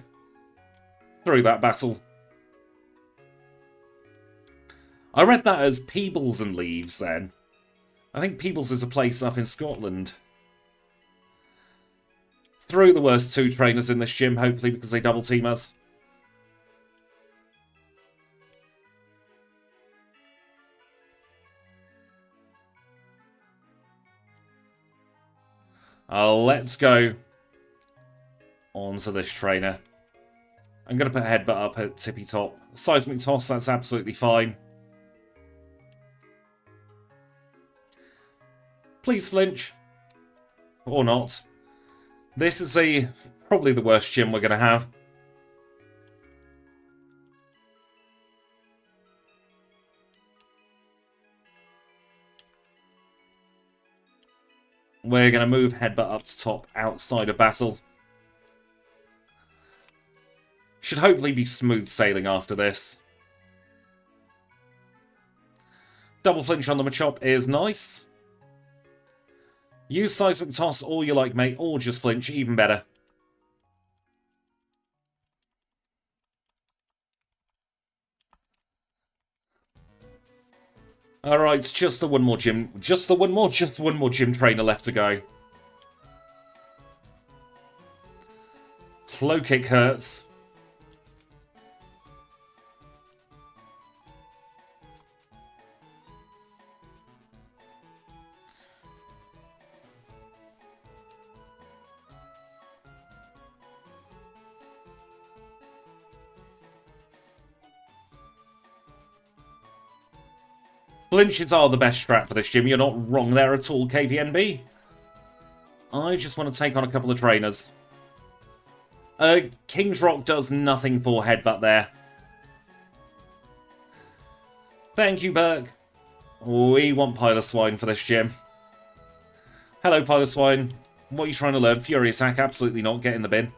Through that battle. I read that as Peebles and Leaves then. I think Peebles is a place up in Scotland. Through the worst two trainers in this gym, hopefully, because they double team us. Let's go on to this trainer. I'm going to put Headbutt up at tippy top. Seismic Toss, that's absolutely fine. Please flinch. Or not. This is probably the worst gym we're going to have. We're going to move Headbutt up to top outside of battle. Should hopefully be smooth sailing after this. Double flinch on the Machop is nice. Use Seismic Toss all you like, mate, or just flinch, even better. Alright, just one more gym trainer left to go. Low kick hurts. Flinches are the best strat for this gym. You're not wrong there at all, KVNB. I just want to take on a couple of trainers. King's Rock does nothing for Headbutt there. Thank you, Burke. We want Piloswine for this gym. Hello, Piloswine. What are you trying to learn? Fury Attack? Absolutely not. Get in the bin.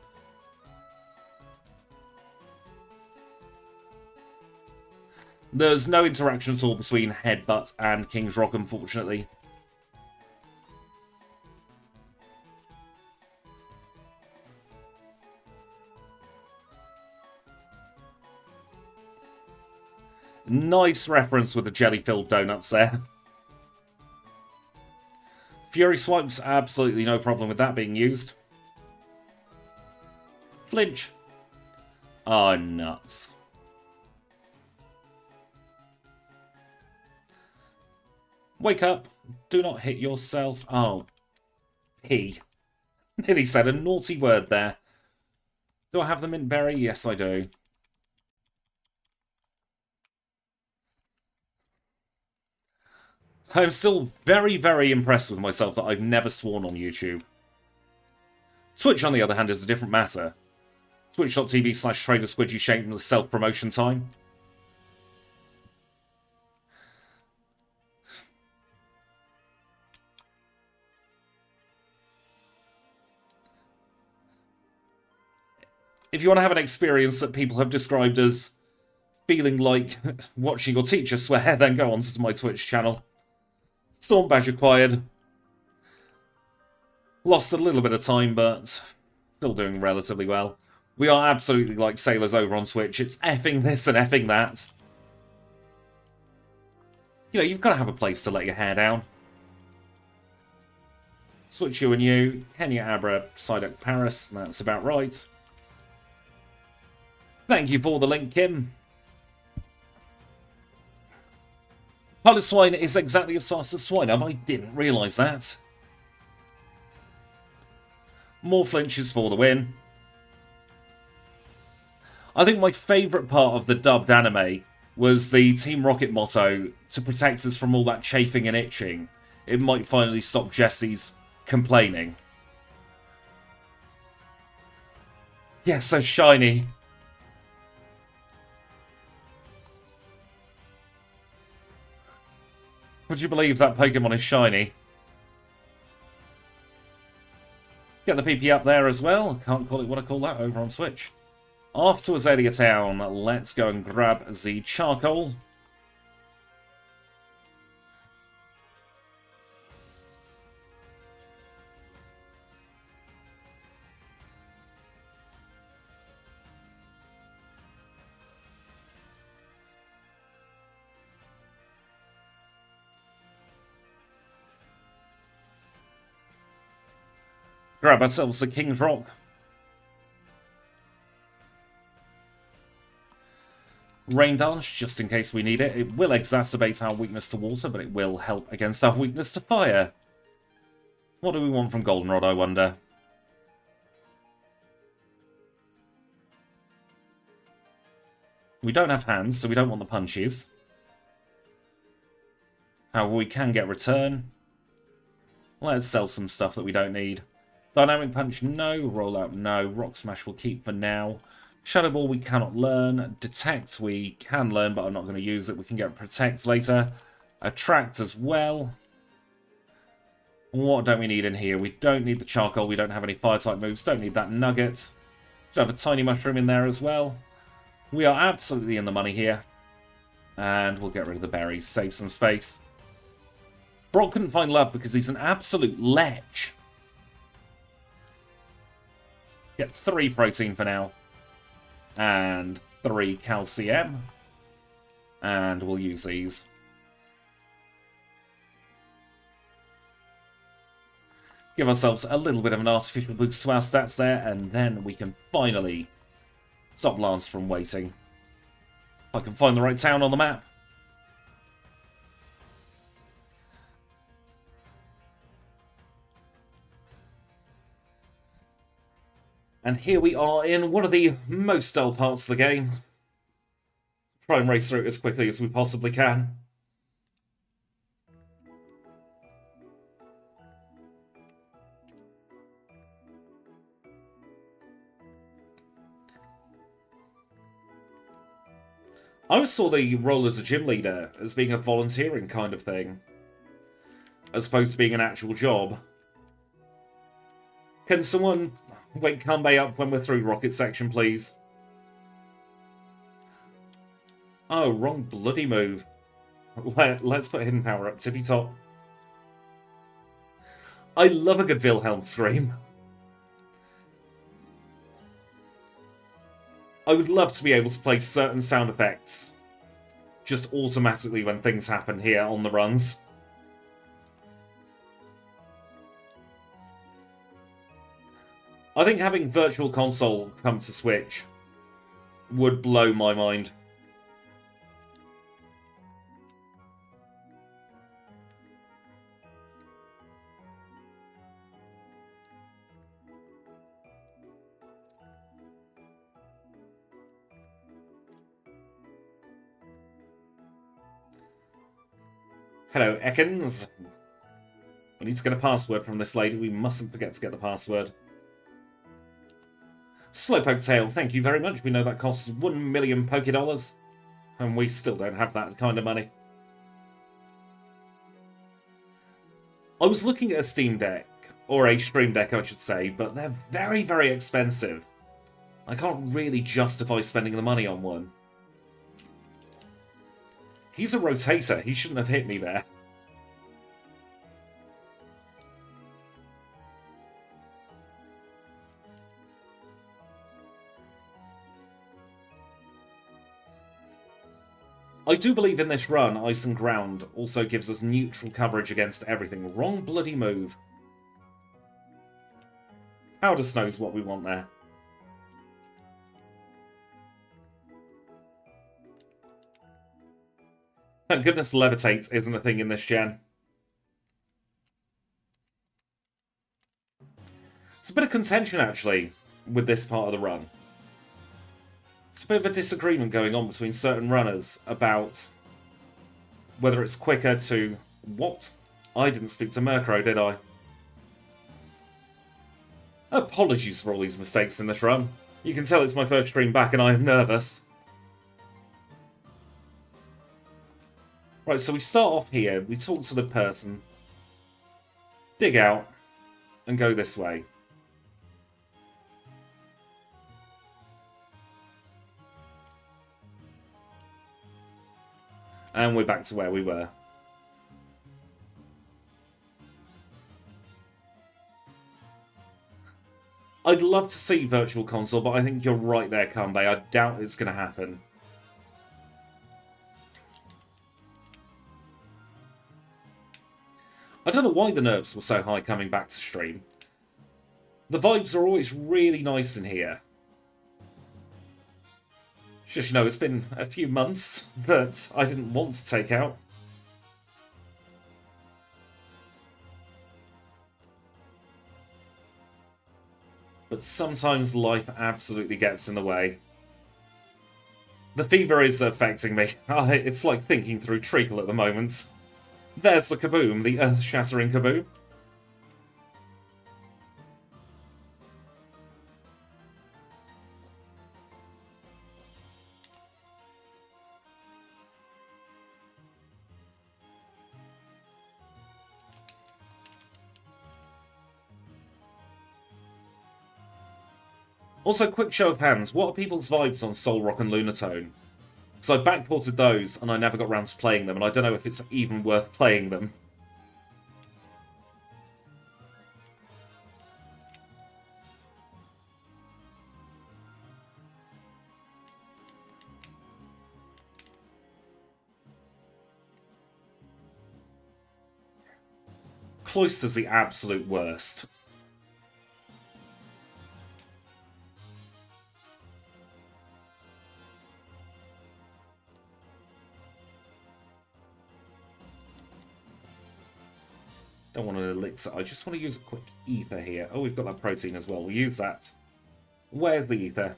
There's no interaction at all between Headbutt and King's Rock, unfortunately. Nice reference with the jelly-filled donuts there. Fury Swipes, absolutely no problem with that being used. Flinch. Oh, nuts. Wake up. Do not hit yourself. Oh, P. Nearly said a naughty word there. Do I have the mint berry? Yes, I do. I'm still very, very impressed with myself that I've never sworn on YouTube. Twitch, on the other hand, is a different matter. Twitch.tv/TraderSquidgy shameless self-promotion time. If you want to have an experience that people have described as feeling like watching your teacher swear, then go on to my Twitch channel. Storm Badge acquired. Lost a little bit of time, but still doing relatively well. We are absolutely like sailors over on Twitch. It's effing this and effing that. You know, you've got to have a place to let your hair down. Switch you and you. Kenya Abra, Psyduck Paris. That's about right. Thank you for the link, Kim. Piloswine is exactly as fast as Swinub. I didn't realise that. More flinches for the win. I think my favourite part of the dubbed anime was the Team Rocket motto, to protect us from all that chafing and itching. It might finally stop Jesse's complaining. Yeah, so shiny. Would you believe that Pokemon is shiny? Get the PP up there as well. Can't call it what I call that over on Switch. Off to Azalea Town. Let's go and grab the charcoal. Grab ourselves the King's Rock. Rain Dance, just in case we need it. It will exacerbate our weakness to water, but it will help against our weakness to fire. What do we want from Goldenrod, I wonder? We don't have hands, so we don't want the punches. However, we can get return. Let's sell some stuff that we don't need. Dynamic Punch, no. Rollout, no. Rock Smash will keep for now. Shadow Ball, we cannot learn. Detect, we can learn, but I'm not going to use it. We can get Protect later. Attract as well. What don't we need in here? We don't need the Charcoal. We don't have any Fire-type moves. Don't need that Nugget. Should have a Tiny Mushroom in there as well. We are absolutely in the money here. And we'll get rid of the berries. Save some space. Brock couldn't find love because he's an absolute lech. Get 3 protein for now. And 3 calcium. And we'll use these. Give ourselves a little bit of an artificial boost to our stats there. And then we can finally stop Lance from waiting. If I can find the right town on the map. And here we are in one of the most dull parts of the game. Try and race through it as quickly as we possibly can. I always saw the role as a gym leader as being a volunteering kind of thing, as opposed to being an actual job. Can someone wake Kanbei up when we're through Rocket section, please? Oh, wrong bloody move. Let's put Hidden Power up, tippy top. I love a good Wilhelm scream. I would love to be able to play certain sound effects just automatically when things happen here on the runs. I think having Virtual Console come to Switch would blow my mind. Hello, Ekans. We need to get a password from this lady. We mustn't forget to get the password. Slowpoke Tail, thank you very much. We know that costs 1 million Pokédollars. And we still don't have that kind of money. I was looking at a Steam Deck, or a Stream Deck I should say, but they're very, very expensive. I can't really justify spending the money on one. He's a rotator, he shouldn't have hit me there. I do believe in this run, Ice and Ground also gives us neutral coverage against everything. Wrong bloody move. Powder Snow's what we want there. Thank goodness Levitate isn't a thing in this gen. It's a bit of contention, actually, with this part of the run. It's a bit of a disagreement going on between certain runners about whether it's quicker to... What? I didn't speak to Murkrow, did I? Apologies for all these mistakes in this run. You can tell it's my first stream back and I am nervous. Right, so we start off here, we talk to the person, dig out, and go this way. And we're back to where we were. I'd love to see Virtual Console, but I think you're right there, Kanbei. I doubt it's going to happen. I don't know why the nerves were so high coming back to stream. The vibes are always really nice in here. Just, you know, it's been a few months that I didn't want to take out. But sometimes life absolutely gets in the way. The fever is affecting me. It's like thinking through treacle at the moment. There's the kaboom, the earth-shattering kaboom. Also, quick show of hands, what are people's vibes on Solrock and Lunatone? Because I backported those and I never got around to playing them, and I don't know if it's even worth playing them. Cloyster's the absolute worst. Don't want an elixir, I just want to use a quick ether here. Oh, we've got that protein as well, we'll use that. Where's the ether?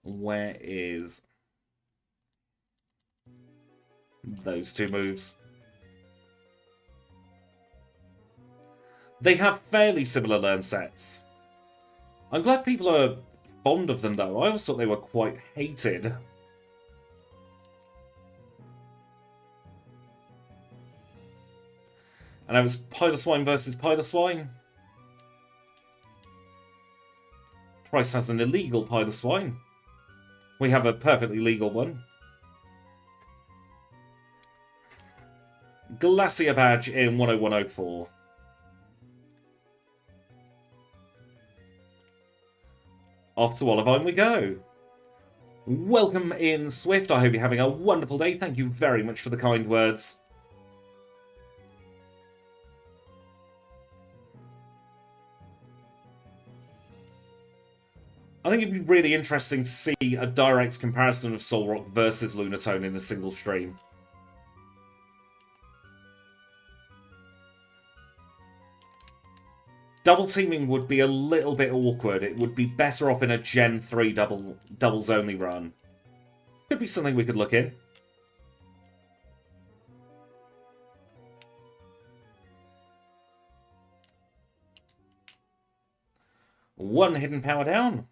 Where is those two moves? They have fairly similar learn sets. I'm glad people are fond of them though, I always thought they were quite hated. And it was Piloswine versus Piloswine. Price has an illegal Piloswine. We have a perfectly legal one. Glacier badge in 10104. Off to Olivine we go. Welcome in, Swift. I hope you're having a wonderful day. Thank you very much for the kind words. I think it'd be really interesting to see a direct comparison of Solrock versus Lunatone in a single stream. Double teaming would be a little bit awkward. It would be better off in a Gen 3 doubles only run. Could be something we could look in. One hidden power down.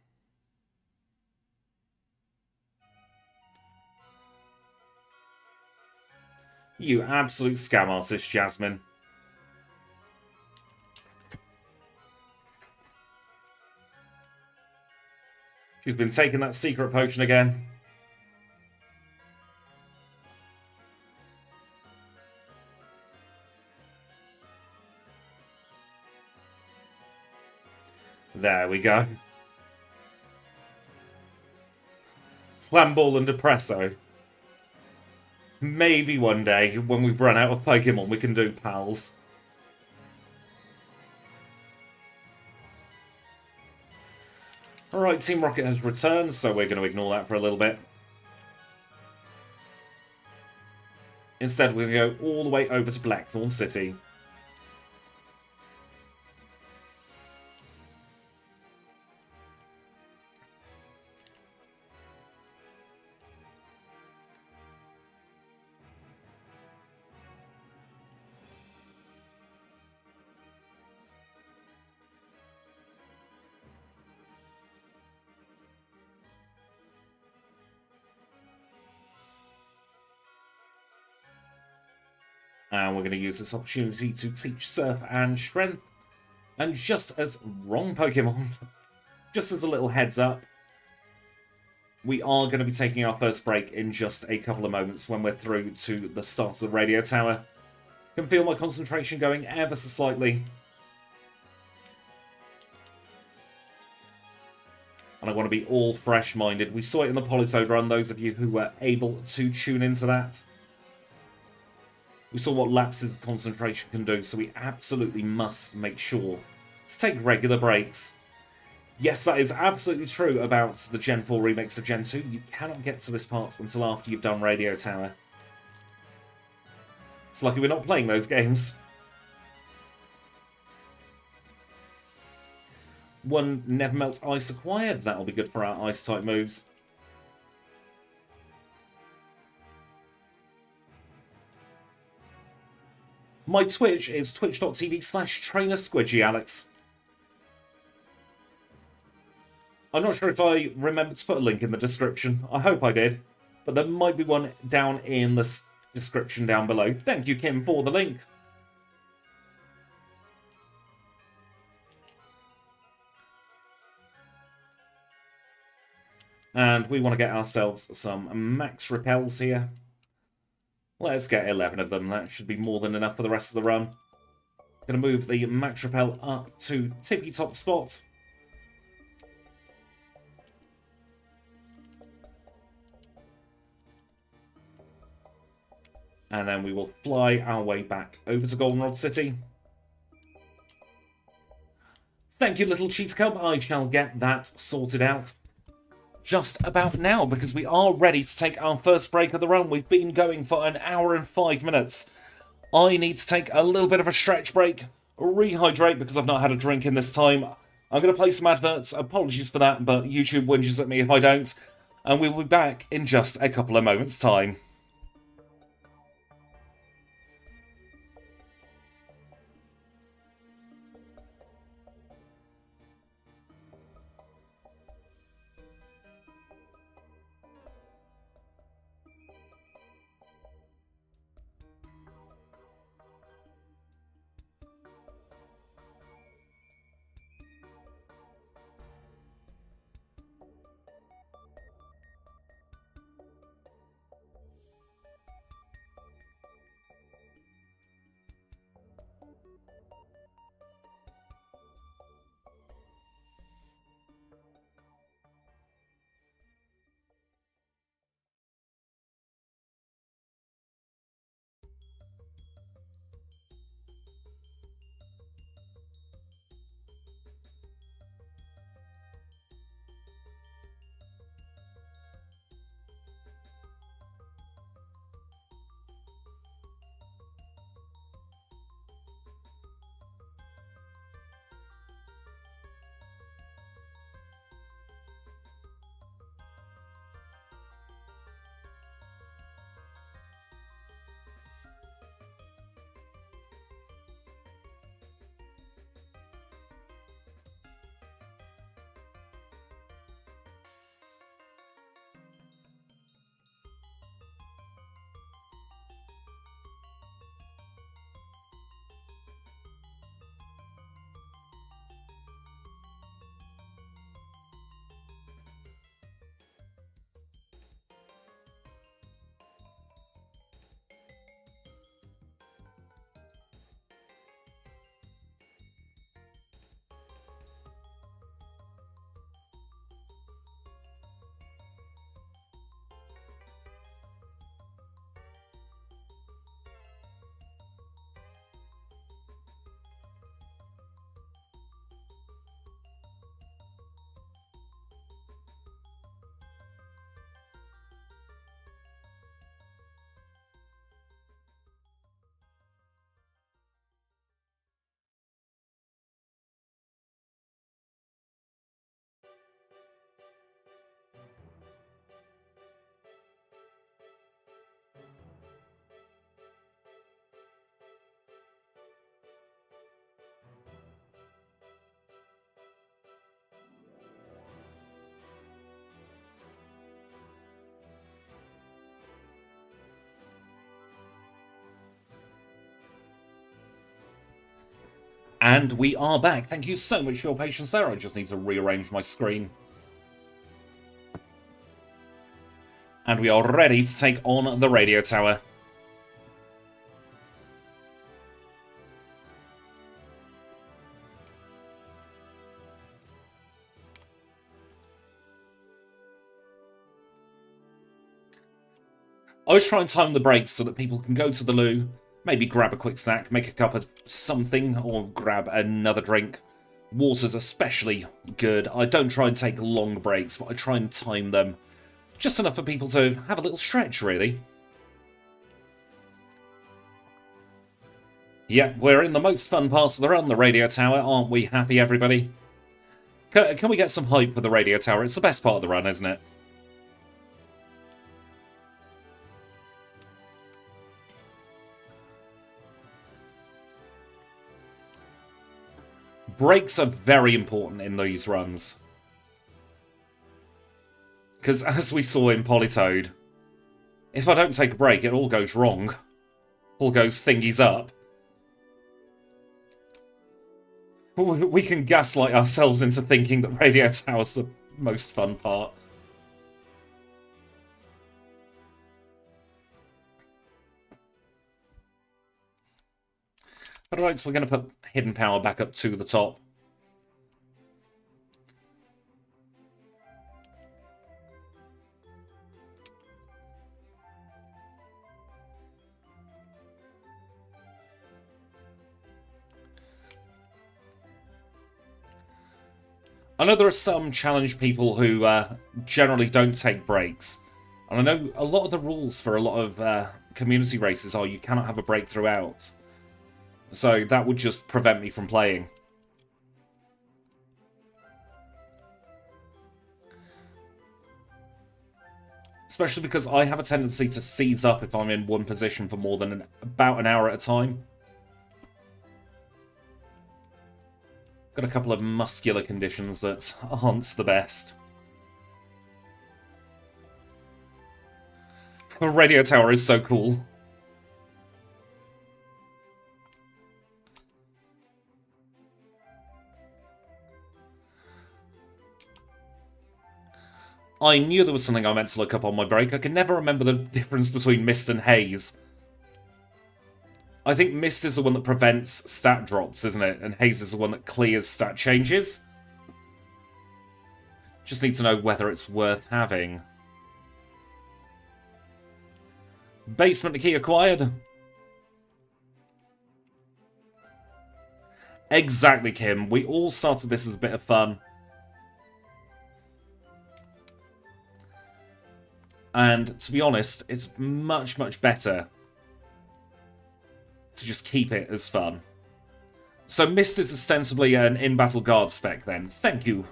You absolute scam artist, Jasmine. She's been taking that secret potion again. There we go. Flamball and Depresso. Maybe one day, when we've run out of Pokemon, we can do pals. Alright, Team Rocket has returned, so we're going to ignore that for a little bit. Instead, we're going to go all the way over to Blackthorn City. And we're going to use this opportunity to teach Surf and Strength. And just as wrong Pokemon, just as a little heads up, we are going to be taking our first break in just a couple of moments when we're through to the start of the radio tower. Can feel my concentration going ever so slightly. And I want to be all fresh-minded. We saw it in the Politoed run, those of you who were able to tune into that. We saw what lapses of concentration can do, so we absolutely must make sure to take regular breaks. Yes, that is absolutely true about the Gen 4 remix of Gen 2. You cannot get to this part until after you've done Radio Tower. It's lucky we're not playing those games. One Nevermelt Ice acquired. That'll be good for our Ice-type moves. My Twitch is twitch.tv/trainersquidgy, Alex. I'm not sure if I remembered to put a link in the description. I hope I did. But there might be one down in the description down below. Thank you, Kim, for the link. And we want to get ourselves some max repels here. Let's get 11 of them. That should be more than enough for the rest of the run. Going to move the max repel up to tippy top spot. And then we will fly our way back over to Goldenrod City. Thank you, little cheetah cub. I shall get that sorted out just about now, because we are ready to take our first break of the run. We've been going for an hour and 5 minutes. I need to take a little bit of a stretch break, rehydrate, because I've not had a drink in this time. I'm going to play some adverts. Apologies for that, but YouTube whinges at me if I don't. And we will be back in just a couple of moments' time. And we are back. Thank you so much for your patience there. I just need to rearrange my screen. And we are ready to take on the radio tower. I always try and time the breaks so that people can go to the loo, maybe grab a quick snack, make a cup of something, or grab another drink. Water's especially good. I don't try and take long breaks, but I try and time them. Just enough for people to have a little stretch, really. Yeah, we're in the most fun parts of the run, the radio tower. Aren't we happy, everybody? Can we get some hype for the radio tower? It's the best part of the run, isn't it? Breaks are very important in these runs. Because as we saw in Politoed, if I don't take a break, it all goes wrong. All goes thingies up. We can gaslight ourselves into thinking that Radio Tower's the most fun part. Alright, so we're going to put Hidden Power back up to the top. I know there are some challenge people who generally don't take breaks. And I know a lot of the rules for a lot of community races are you cannot have a break throughout. So that would just prevent me from playing. Especially because I have a tendency to seize up if I'm in one position for more than about an hour at a time. Got a couple of muscular conditions that aren't the best. The radio tower is so cool. I knew there was something I meant to look up on my break. I can never remember the difference between Mist and Haze. I think Mist is the one that prevents stat drops, isn't it? And Haze is the one that clears stat changes. Just need to know whether it's worth having. Basement key acquired. Exactly, Kim. We all started this as a bit of fun. And to be honest, it's much, much better to just keep it as fun. So Mist is ostensibly an in-battle guard spec then. Thank you.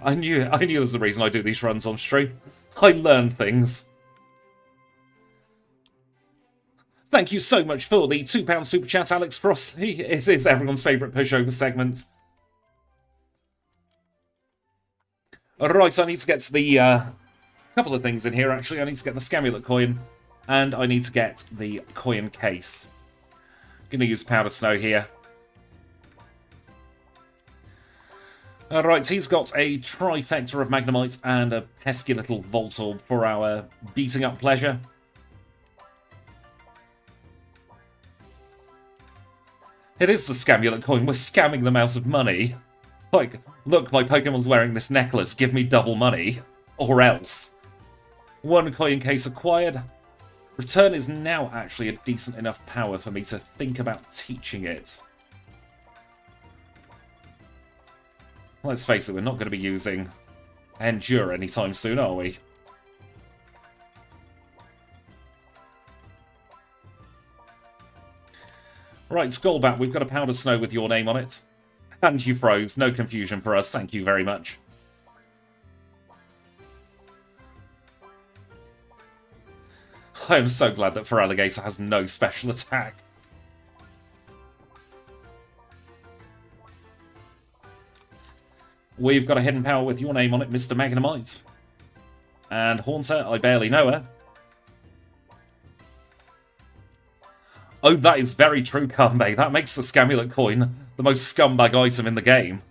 I knew there's a reason I do these runs on stream. I learn things. Thank you so much for the £2 super chat, Alex Frosty. It is everyone's favourite pushover segment. Right, I need to get to the couple of things in here, actually. I need to get the Scamulet coin, and I need to get the coin case. Gonna use Powder Snow here. Alright, he's got a trifecta of Magnemite and a pesky little Voltorb for our beating up pleasure. It is the Scamulet coin. We're scamming them out of money. Like, look, my Pokemon's wearing this necklace. Give me double money. Or else. One coin case acquired. Return is now actually a decent enough power for me to think about teaching it. Let's face it, we're not going to be using Endure anytime soon, are we? Right, Skullbat, we've got a Powder Snow with your name on it. And you froze, no confusion for us, thank you very much. I am so glad that Feraligatr has no special attack. We've got a hidden power with your name on it, Mr. Magnemite. And Haunter, I barely know her. Oh, that is very true, Kanbei. That makes the Scamulet coin the most scumbag item in the game.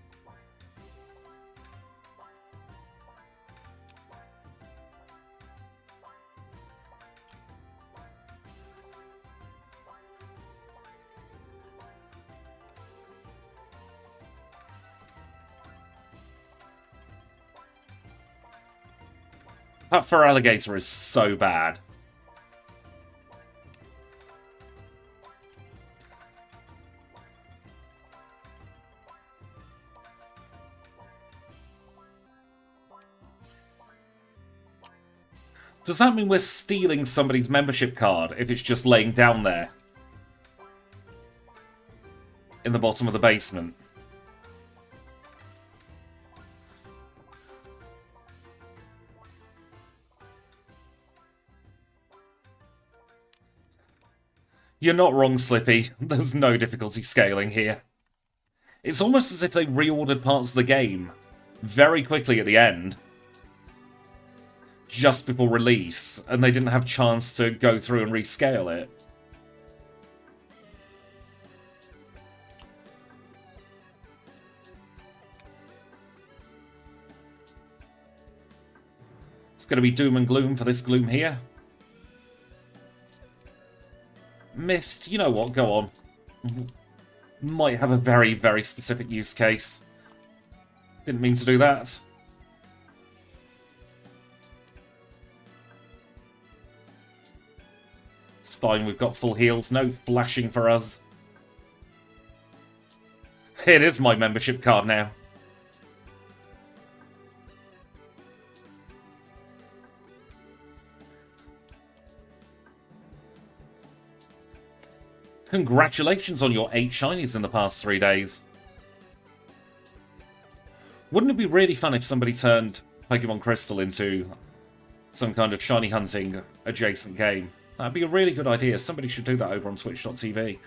That fur alligator is so bad. Does that mean we're stealing somebody's membership card if it's just laying down there? In the bottom of the basement? You're not wrong, Slippy. There's no difficulty scaling here. It's almost as if they reordered parts of the game very quickly at the end. Just before release, and they didn't have chance to go through and rescale it. It's going to be doom and gloom for this gloom here. Mist, you know what, go on. Might have a very, very specific use case. Didn't mean to do that. It's fine, we've got full heals, no flashing for us. It is my membership card now. Congratulations on your 8 shinies in the past 3 days. Wouldn't it be really fun if somebody turned Pokémon Crystal into some kind of shiny hunting adjacent game? That'd be a really good idea. Somebody should do that over on twitch.tv.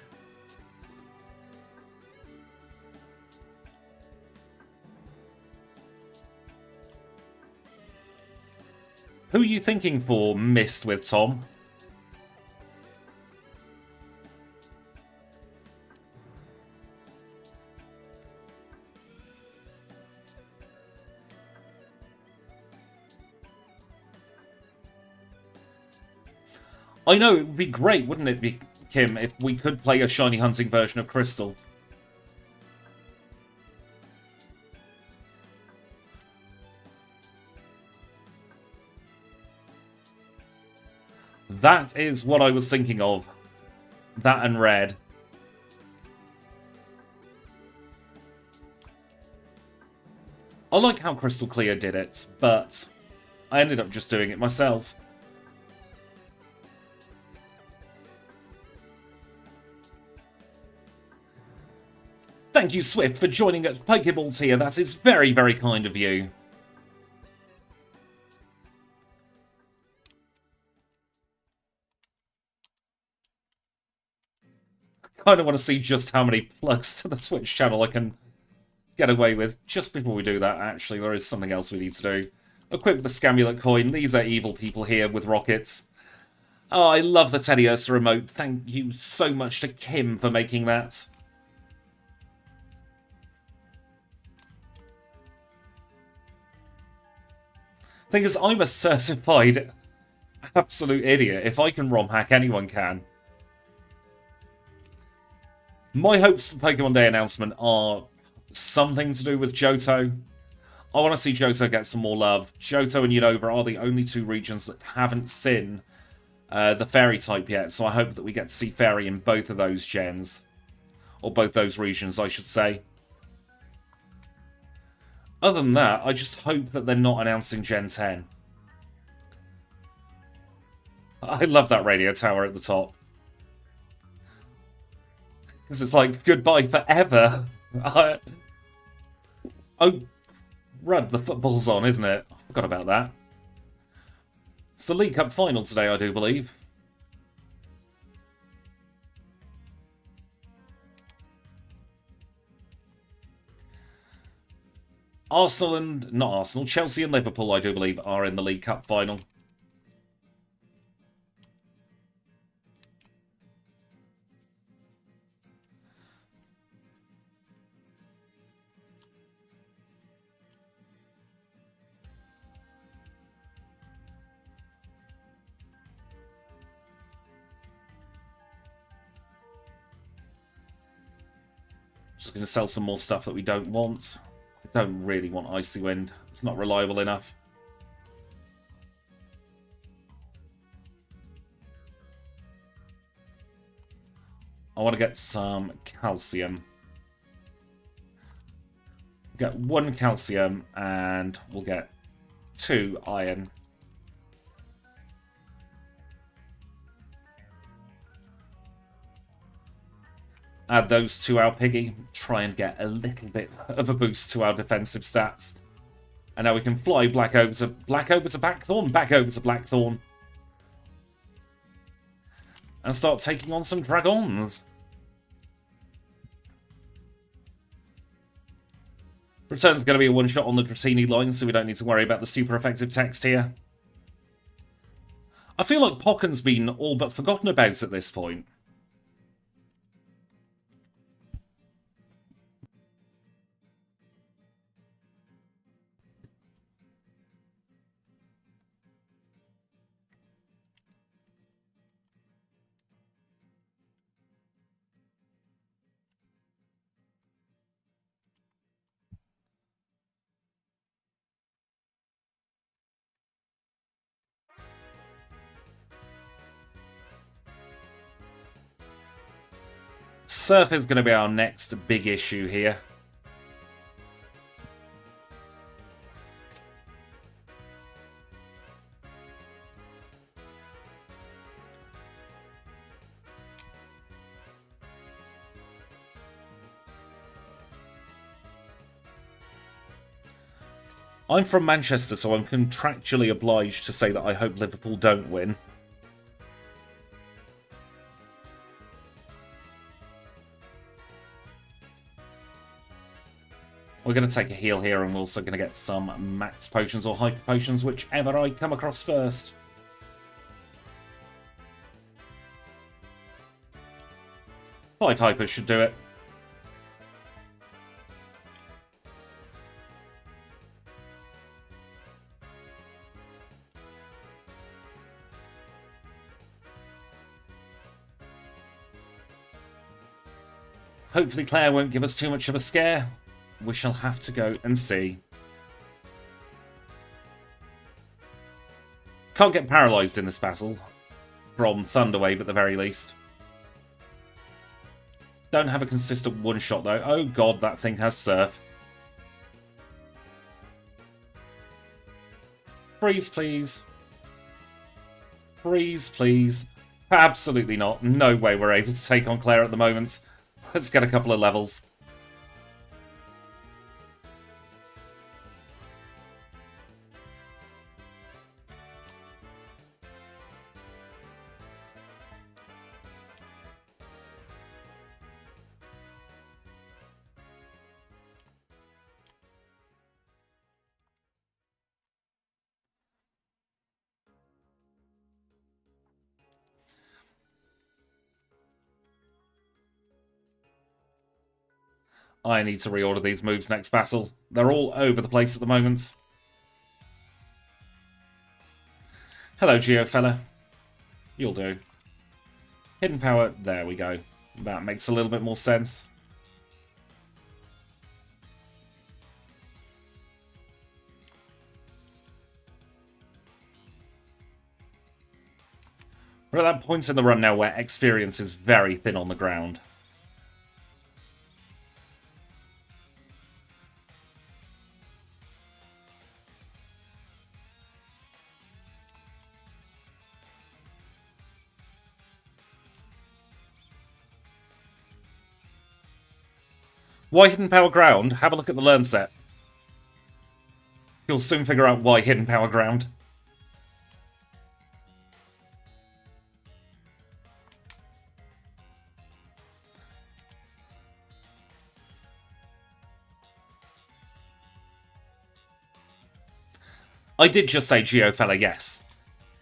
Who are you thinking for Mist with, Tom? I know, it would be great, wouldn't it be, Kim, if we could play a shiny hunting version of Crystal. That is what I was thinking of. That and red. I like how Crystal Clear did it, but I ended up just doing it myself. Thank you, Swift, for joining at Pokeballs here. That is very, very kind of you. I kind of want to see just how many plugs to the Twitch channel I can get away with. Just before we do that, actually, there is something else we need to do. Equip the Scamulet coin. These are evil people here with rockets. Oh, I love the Teddy Ursa remote. Thank you so much to Kim for making that. Thing is, I'm a certified absolute idiot. If I can ROM hack, anyone can. My hopes for Pokemon Day announcement are something to do with Johto. I want to see Johto get some more love. Johto and Unova are the only 2 regions that haven't seen the Fairy type yet, so I hope that we get to see Fairy in both of those gens. Or both those regions, I should say. Other than that, I just hope that they're not announcing Gen 10. I love that radio tower at the top. Because it's like, goodbye forever. Oh, Rud, the football's on, isn't it? I forgot about that. It's the League Cup final today, I do believe. Chelsea and Liverpool, I do believe, are in the League Cup final. Just going to sell some more stuff that we don't want. I don't really want Icy Wind. It's not reliable enough. I want to get some calcium. Get 1 calcium and we'll get 2 iron. Add those to our piggy. Try and get a little bit of a boost to our defensive stats. And now we can fly back over to Blackthorn, back over to Blackthorn. And start taking on some dragons. Return's going to be a one-shot on the Dratini line, so we don't need to worry about the super effective text here. I feel like Pokken's been all but forgotten about at this point. Surf is going to be our next big issue here. I'm from Manchester, so I'm contractually obliged to say that I hope Liverpool don't win. We're going to take a heal here, and we're also going to get some max potions or hyper potions, whichever I come across first. Five hypers should do it. Hopefully Clair won't give us too much of a scare. We shall have to go and see. Can't get paralysed in this battle. From Thunderwave at the very least. Don't have a consistent one-shot though. Oh god, that thing has Surf. Freeze, please. Freeze, please. Absolutely not. No way we're able to take on Clair at the moment. Let's get a couple of levels. I need to reorder these moves next battle. They're all over the place at the moment. Hello, Geo fella. You'll do. Hidden power, there we go. That makes a little bit more sense. We're at that point in the run now where experience is very thin on the ground. Why Hidden Power Ground? Have a look at the learn set. You'll soon figure out why Hidden Power Ground. I did just say Geofella, yes.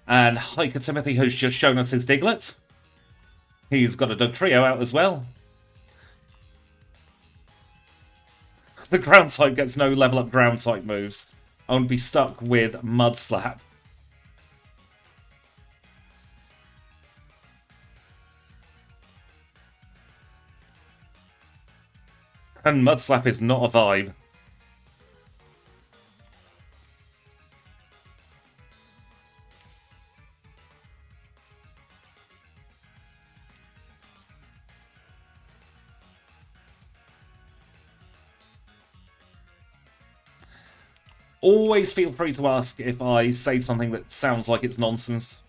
And Hiker Timothy has just shown us his Diglett. He's got a Dugtrio out as well. The ground type gets no level up ground type moves. I would be stuck with Mud Slap. And Mudslap is not a vibe. Always feel free to ask if I say something that sounds like it's nonsense.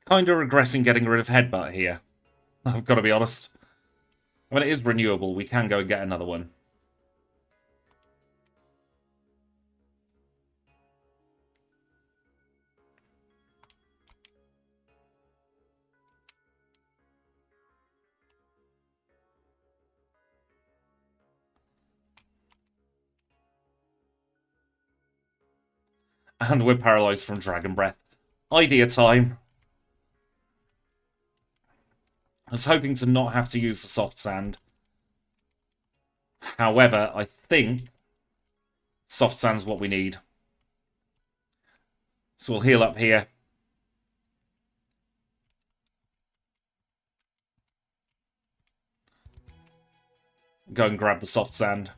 Kinda regretting getting rid of Headbutt here. I've got to be honest. I mean, it is renewable. We can go and get another one. And we're paralyzed from Dragon Breath. Idea time. I was hoping to not have to use the soft sand. However, I think soft sand's what we need. So we'll heal up here. Go and grab the soft sand. I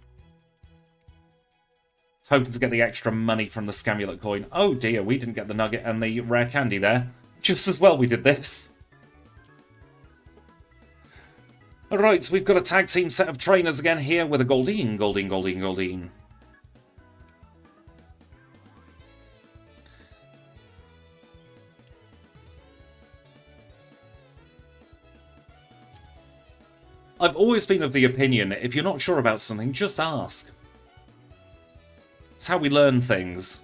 was hoping to get the extra money from the Scamulet coin. Oh dear, we didn't get the nugget and the rare candy there. Just as well we did this. Alright, so we've got a tag team set of trainers again here with a Goldeen, Goldeen, Goldeen, Goldeen. I've always been of the opinion, if you're not sure about something, just ask. It's how we learn things.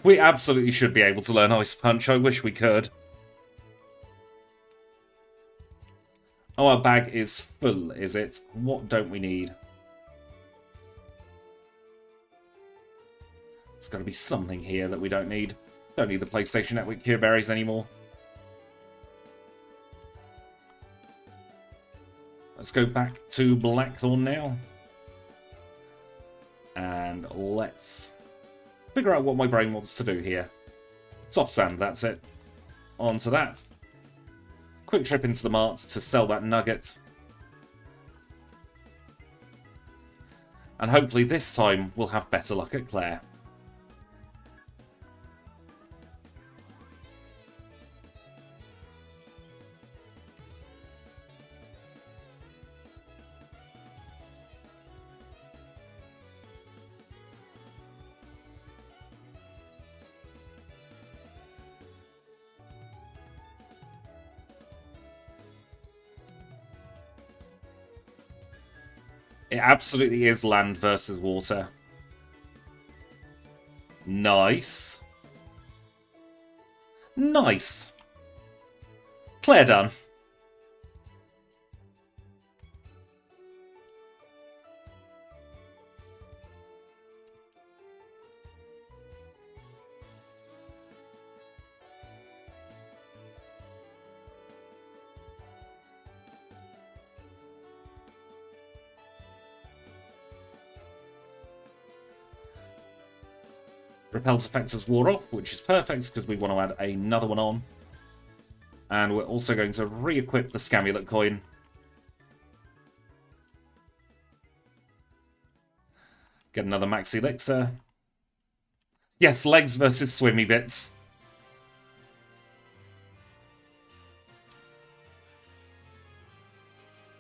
We absolutely should be able to learn Ice Punch. I wish we could. Oh, our bag is full, is it? What don't we need? There's got to be something here that we don't need. Don't need the PlayStation Network Cure Berries anymore. Let's go back to Blackthorn now. And let's figure out what my brain wants to do here. Soft sand, that's it. On to that. Quick trip into the marts to sell that nugget. And hopefully this time we'll have better luck at Clair. It absolutely is land versus water. Nice. Nice. Clair done. Repel's effect has wore off, which is perfect because we want to add another one on. And we're also going to re-equip the Scamulet coin. Get another Max Elixir. Yes, legs versus swimmy bits.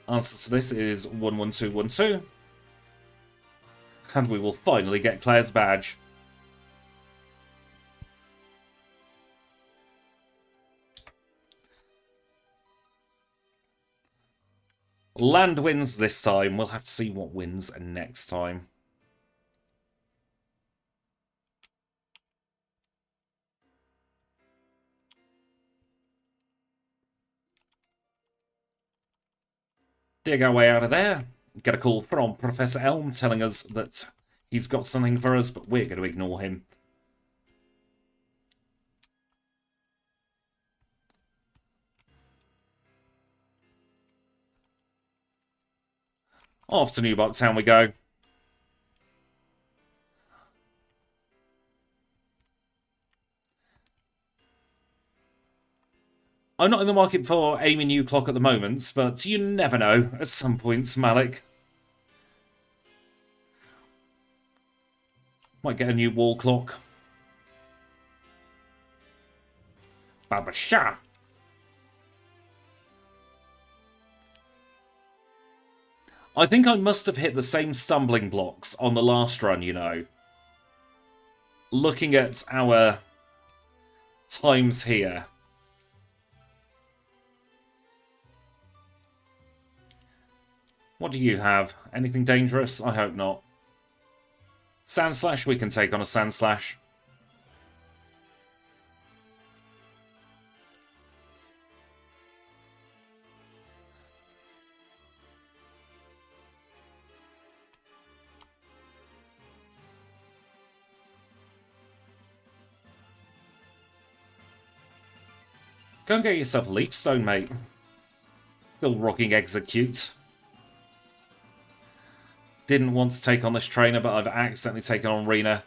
Answer to this is 11212. And we will finally get Clair's badge. Land wins this time. We'll have to see what wins next time. Dig our way out of there. Get a call from Professor Elm telling us that he's got something for us, but we're going to ignore him. Off to Newbuck Town we go. I'm not in the market for aiming new clock at the moment, but you never know at some points, Malik. Might get a new wall clock. Baba Shah. I think I must have hit the same stumbling blocks on the last run, you know. Looking at our times here. What do you have? Anything dangerous? I hope not. Sandslash, we can take on a Sandslash. Go and get yourself a Leapstone, mate. Still rocking Execute. Didn't want to take on this trainer, but I've accidentally taken on Rena.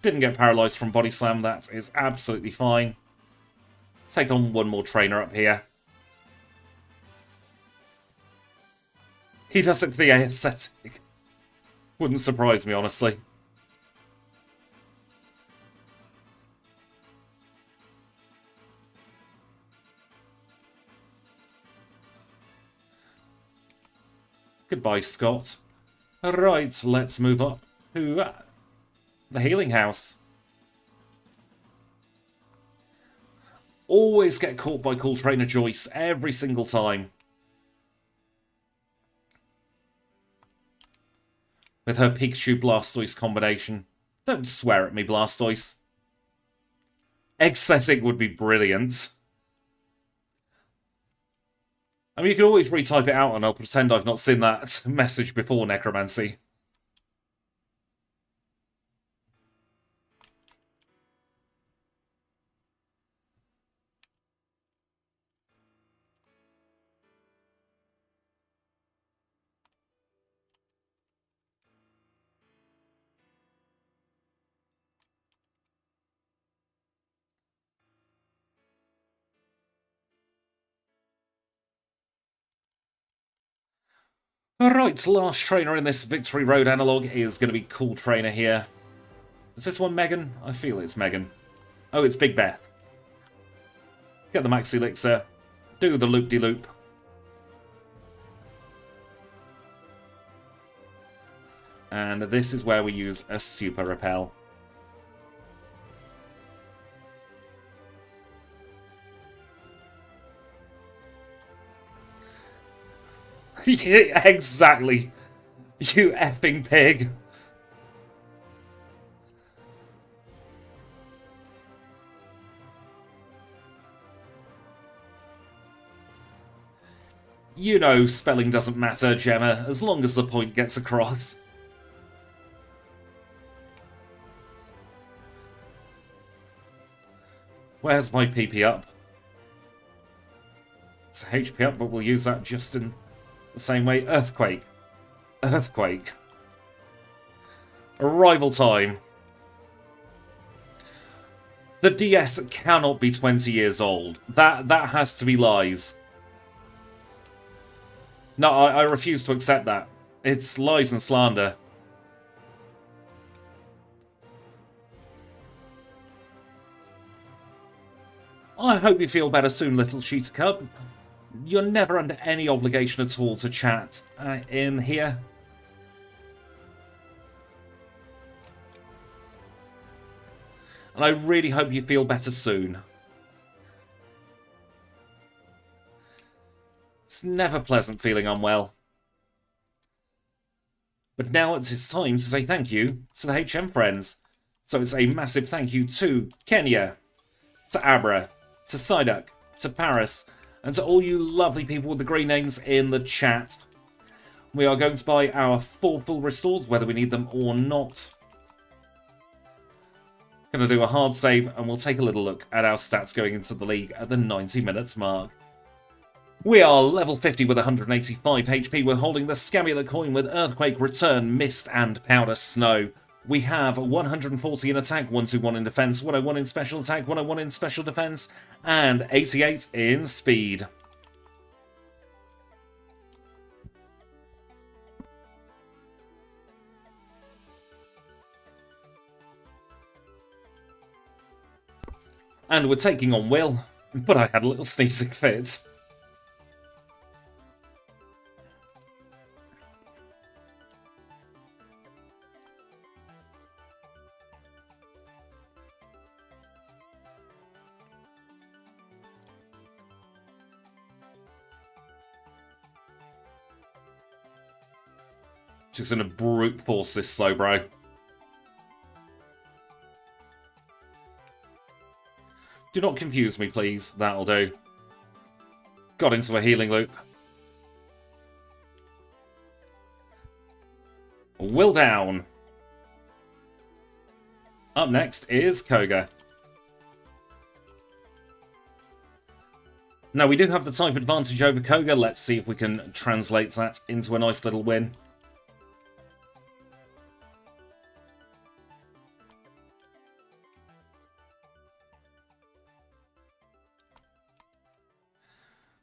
Didn't get paralysed from Body Slam, that is absolutely fine. Take on one more trainer up here. He does it for the aesthetic. Wouldn't surprise me, honestly. Goodbye, Scott. Right, let's move up to the Healing House. Always get caught by Cool Trainer Joyce every single time. With her Pikachu Blastoise combination. Don't swear at me, Blastoise. Excessive would be brilliant. I mean, you can always retype it out and I'll pretend I've not seen that message before, Necromancy. Alright, last trainer in this Victory Road analogue is going to be Cool Trainer here. Is this one Megan? I feel it's Megan. Oh, it's Big Beth. Get the Max Elixir. Do the loop-de-loop. And this is where we use a Super Repel. Exactly. You effing pig. You know spelling doesn't matter, Gemma, as long as the point gets across. Where's my PP up? It's HP up, but we'll use that just in the same way. Earthquake. Earthquake. Arrival time. The DS cannot be 20 years old. That has to be lies. No, I refuse to accept that. It's lies and slander. I hope you feel better soon, little Cheetah Cub. You're never under any obligation at all to chat in here. And I really hope you feel better soon. It's never pleasant feeling unwell. But now it's time to say thank you to the HM friends. So it's a massive thank you to Kenya, to Abra, to Psyduck, to Paris, and to all you lovely people with the green names in the chat. We are going to buy our 4 full restores, whether we need them or not. Going to do a hard save, and we'll take a little look at our stats going into the league at the 90 minutes mark. We are level 50 with 185 HP. We're holding the Scamular coin with Earthquake, Return, Mist, and Powder Snow. We have 140 in attack, 121 in defense, 101 in special attack, 101 in special defense, and 88 in speed. And we're taking on Will, but I had a little sneezing fit. Just gonna brute force this slow, bro. Do not confuse me, please. That'll do. Got into a healing loop. Will down. Up next is Koga. Now, we do have the type advantage over Koga. Let's see if we can translate that into a nice little win.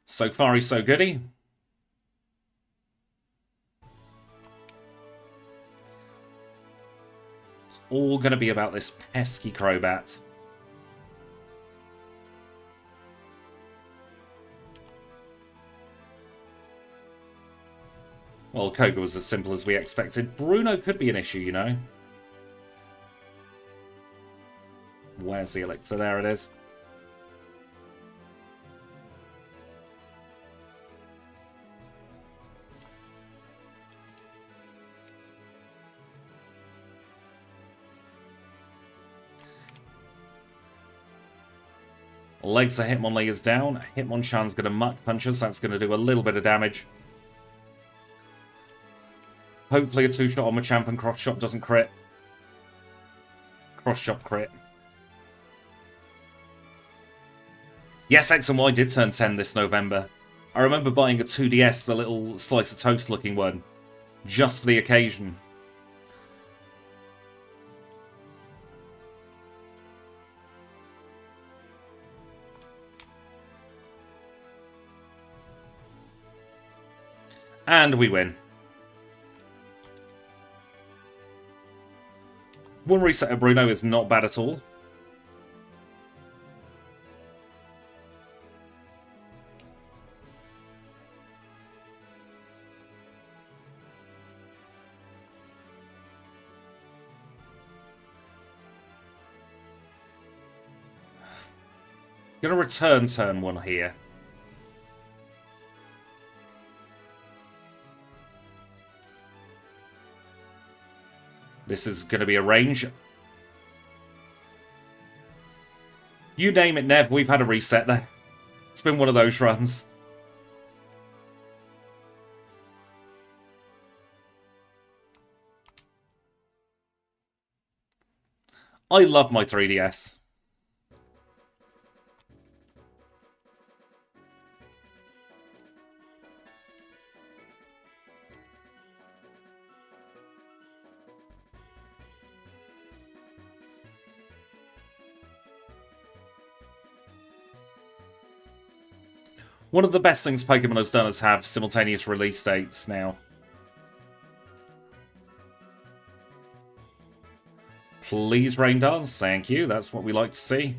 So far, so goody. It's all going to be about this pesky Crobat. Well, Koga was as simple as we expected. Bruno could be an issue, you know. Where's the elixir? There it is. Legs of Hitmonlee is down. Hitmonchan's going to Muck Punch us. That's going to do a little bit of damage. Hopefully a 2-shot on Machamp and Cross-Shot doesn't crit. Cross-Shot crit. Yes, X and Y did turn 10 this November. I remember buying a 2DS, the little slice of toast looking one, just for the occasion. And we win. One reset of Bruno is not bad at all. Gonna return turn 1 here. This is going to be a range. You name it, Nev, we've had a reset there. It's been one of those runs. I love my 3DS. One of the best things Pokemon has done is have simultaneous release dates now. Please rain dance, thank you. That's what we like to see.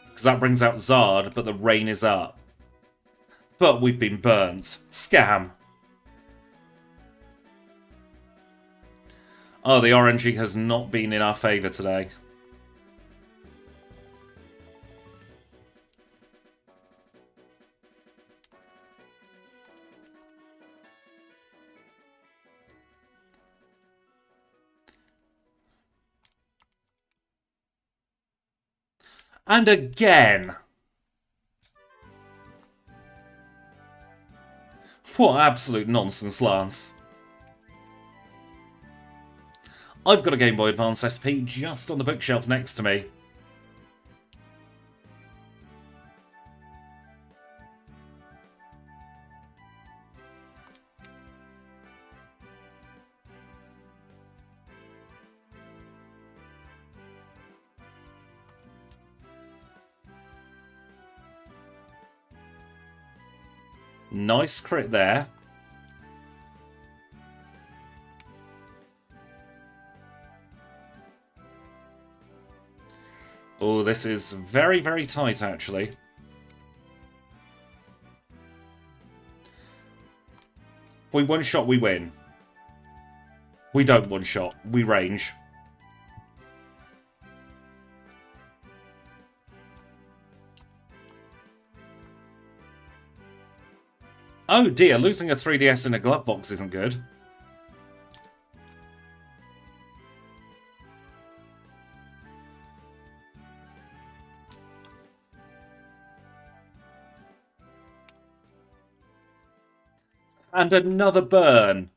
Because that brings out Zard, but the rain is up. But we've been burnt. Scam. Oh, the RNG has not been in our favour today. And again. What absolute nonsense, Lance. I've got a Game Boy Advance SP just on the bookshelf next to me. Nice crit there. Oh, this is very, very tight, actually. We one-shot, we win. We don't one-shot, we range. Oh dear, losing a 3DS in a glove box isn't good. And another burn.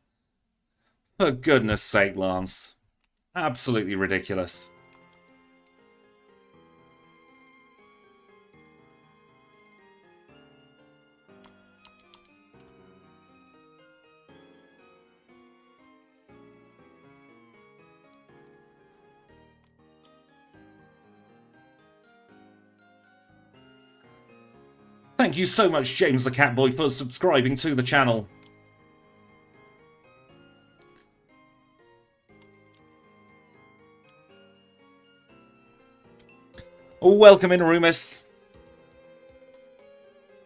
For goodness sake, Lance. Absolutely ridiculous. Thank you so much, James the Catboy, for subscribing to the channel. Welcome in, Rumus.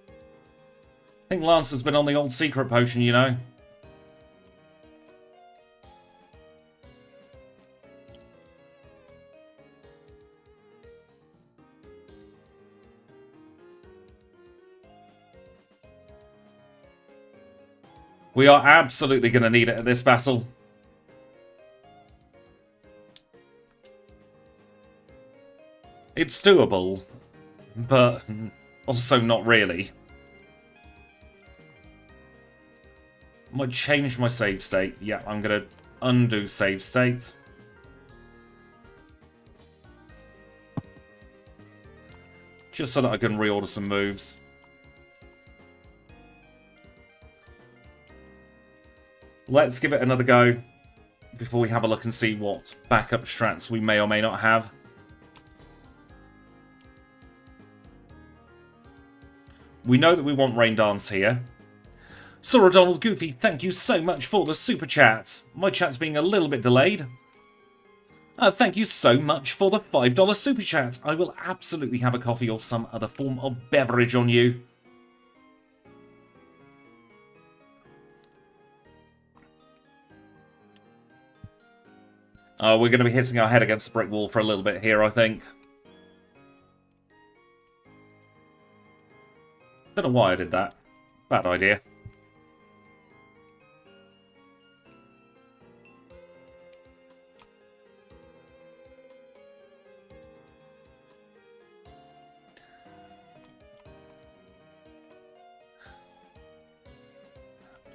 I think Lance has been on the old secret potion, you know. We are absolutely going to need it at this battle. It's doable, but also not really. Might change my save state. Yeah, I'm going to undo save state. Just so that I can reorder some moves. Let's give it another go before we have a look and see what backup strats we may or may not have. We know that we want Rain Dance here. Sir Donald Goofy, thank you so much for the super chat. My chat's being a little bit delayed. Thank you so much for the $5 super chat. I will absolutely have a coffee or some other form of beverage on you. We're going to be hitting our head against the brick wall for a little bit here, I think. Don't know why I did that. Bad idea.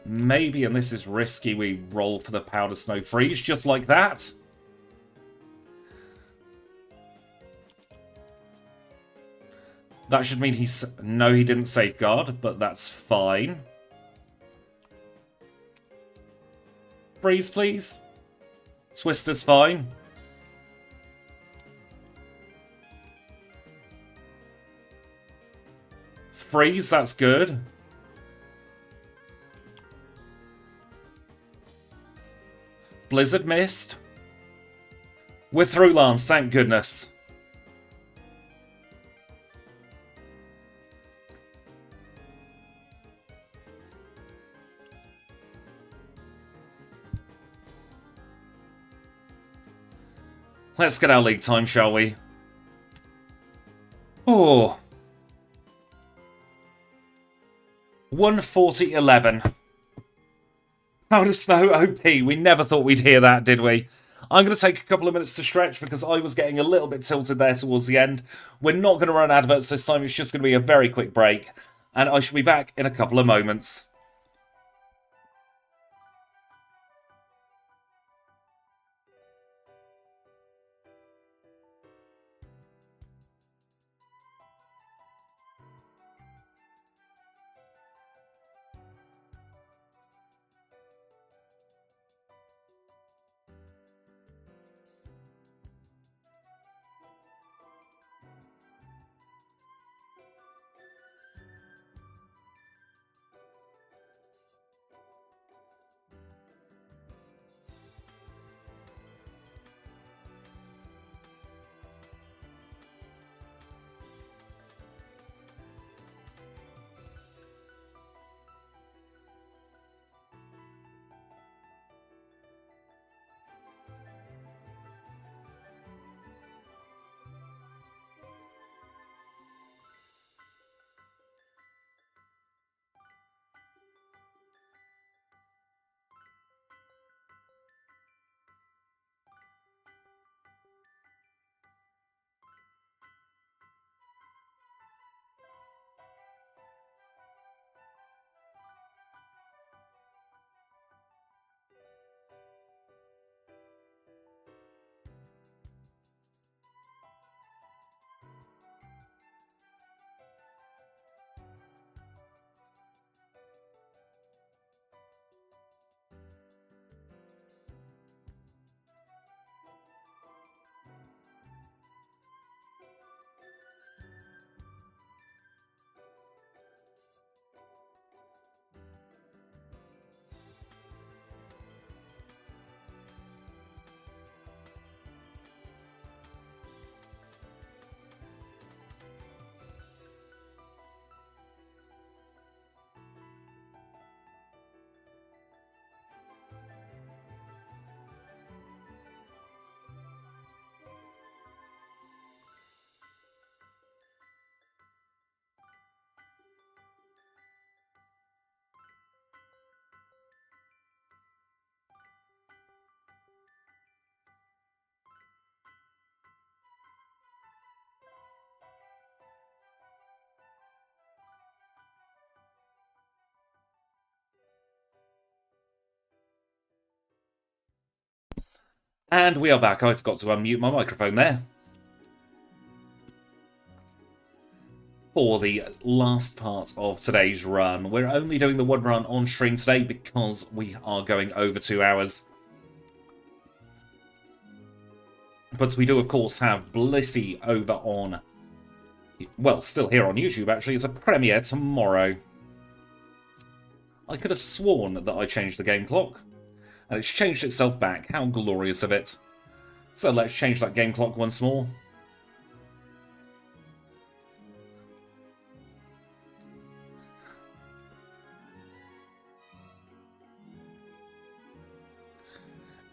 Maybe, and this is risky, we roll for the Powder Snow Freeze, just like that. That should mean he's... No, he didn't safeguard, but that's fine. Freeze, please. Twister's fine. Freeze, that's good. Blizzard missed. We're through, Lance, thank goodness. Let's get our league time, shall we? Oh. 140.11. Powder Snow OP. We never thought we'd hear that, did we? I'm going to take a couple of minutes to stretch because I was getting a little bit tilted there towards the end. We're not going to run adverts this time, it's just going to be a very quick break. And I shall be back in a couple of moments. And we are back. I forgot to unmute my microphone there. For the last part of today's run. We're only doing the one run on stream today because we are going over 2 hours. But we do, of course, have Blissey over on... Well, still here on YouTube, actually. It's a premiere tomorrow. I could have sworn that I changed the game clock. And it's changed itself back. How glorious of it. So let's change that game clock once more.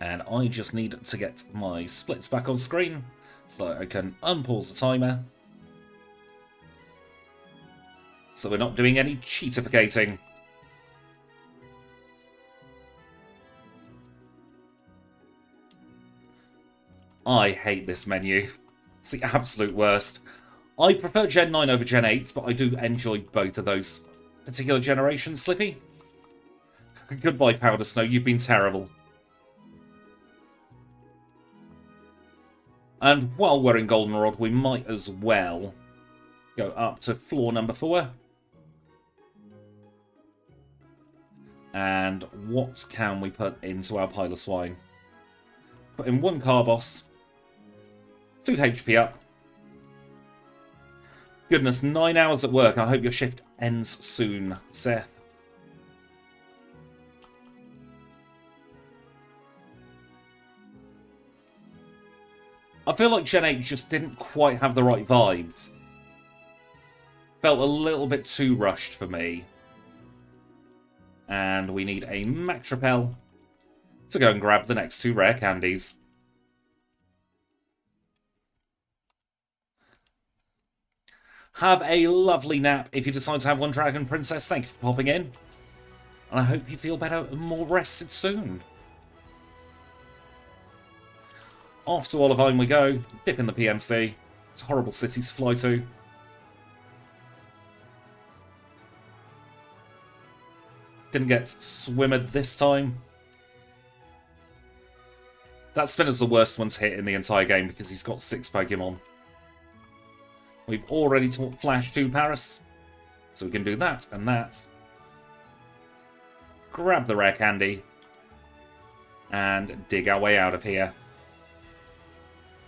And I just need to get my splits back on screen so that I can unpause the timer. So we're not doing any cheatificating. I hate this menu. It's the absolute worst. I prefer Gen 9 over Gen 8, but I do enjoy both of those particular generations, Slippy. Goodbye, Powder Snow. You've been terrible. And while we're in Goldenrod, we might as well go up to floor number 4. And what can we put into our Piloswine? Put in 1 Carbos. 2 HP up. Goodness, 9 hours at work. I hope your shift ends soon, Seth. I feel like Gen 8 just didn't quite have the right vibes. Felt a little bit too rushed for me. And we need a Mactropel to go and grab the next 2 rare candies. Have a lovely nap if you decide to have one, Dragon Princess. Thank you for popping in. And I hope you feel better and more rested soon. Off to Olivine we go, dip in the PMC. It's a horrible city to fly to. Didn't get swimmered this time. That spinner's the worst one to hit in the entire game because he's got 6 Pokemon. We've already taught Flash to Paris, so we can do that and that. Grab the rare candy, and dig our way out of here.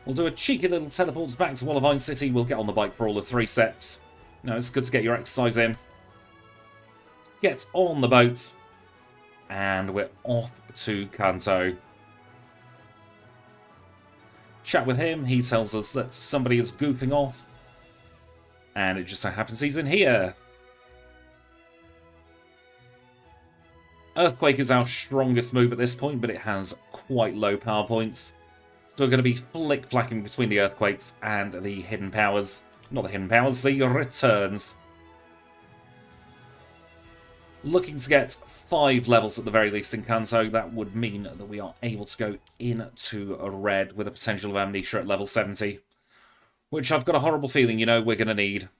We'll do a cheeky little teleports back to Olivine City. We'll get on the bike for all the 3 sets. No, it's good to get your exercise in. Get on the boat, and we're off to Kanto. Chat with him. He tells us that somebody is goofing off, and it just so happens he's in here. Earthquake is our strongest move at this point, but it has quite low power points. Still going to be flick-flacking between the Earthquakes and the hidden powers. Not the hidden powers, the returns. Looking to get 5 levels at the very least in Kanto. That would mean that we are able to go into a red with a potential of Amnesia at level 70. Which I've got a horrible feeling, we're going to need.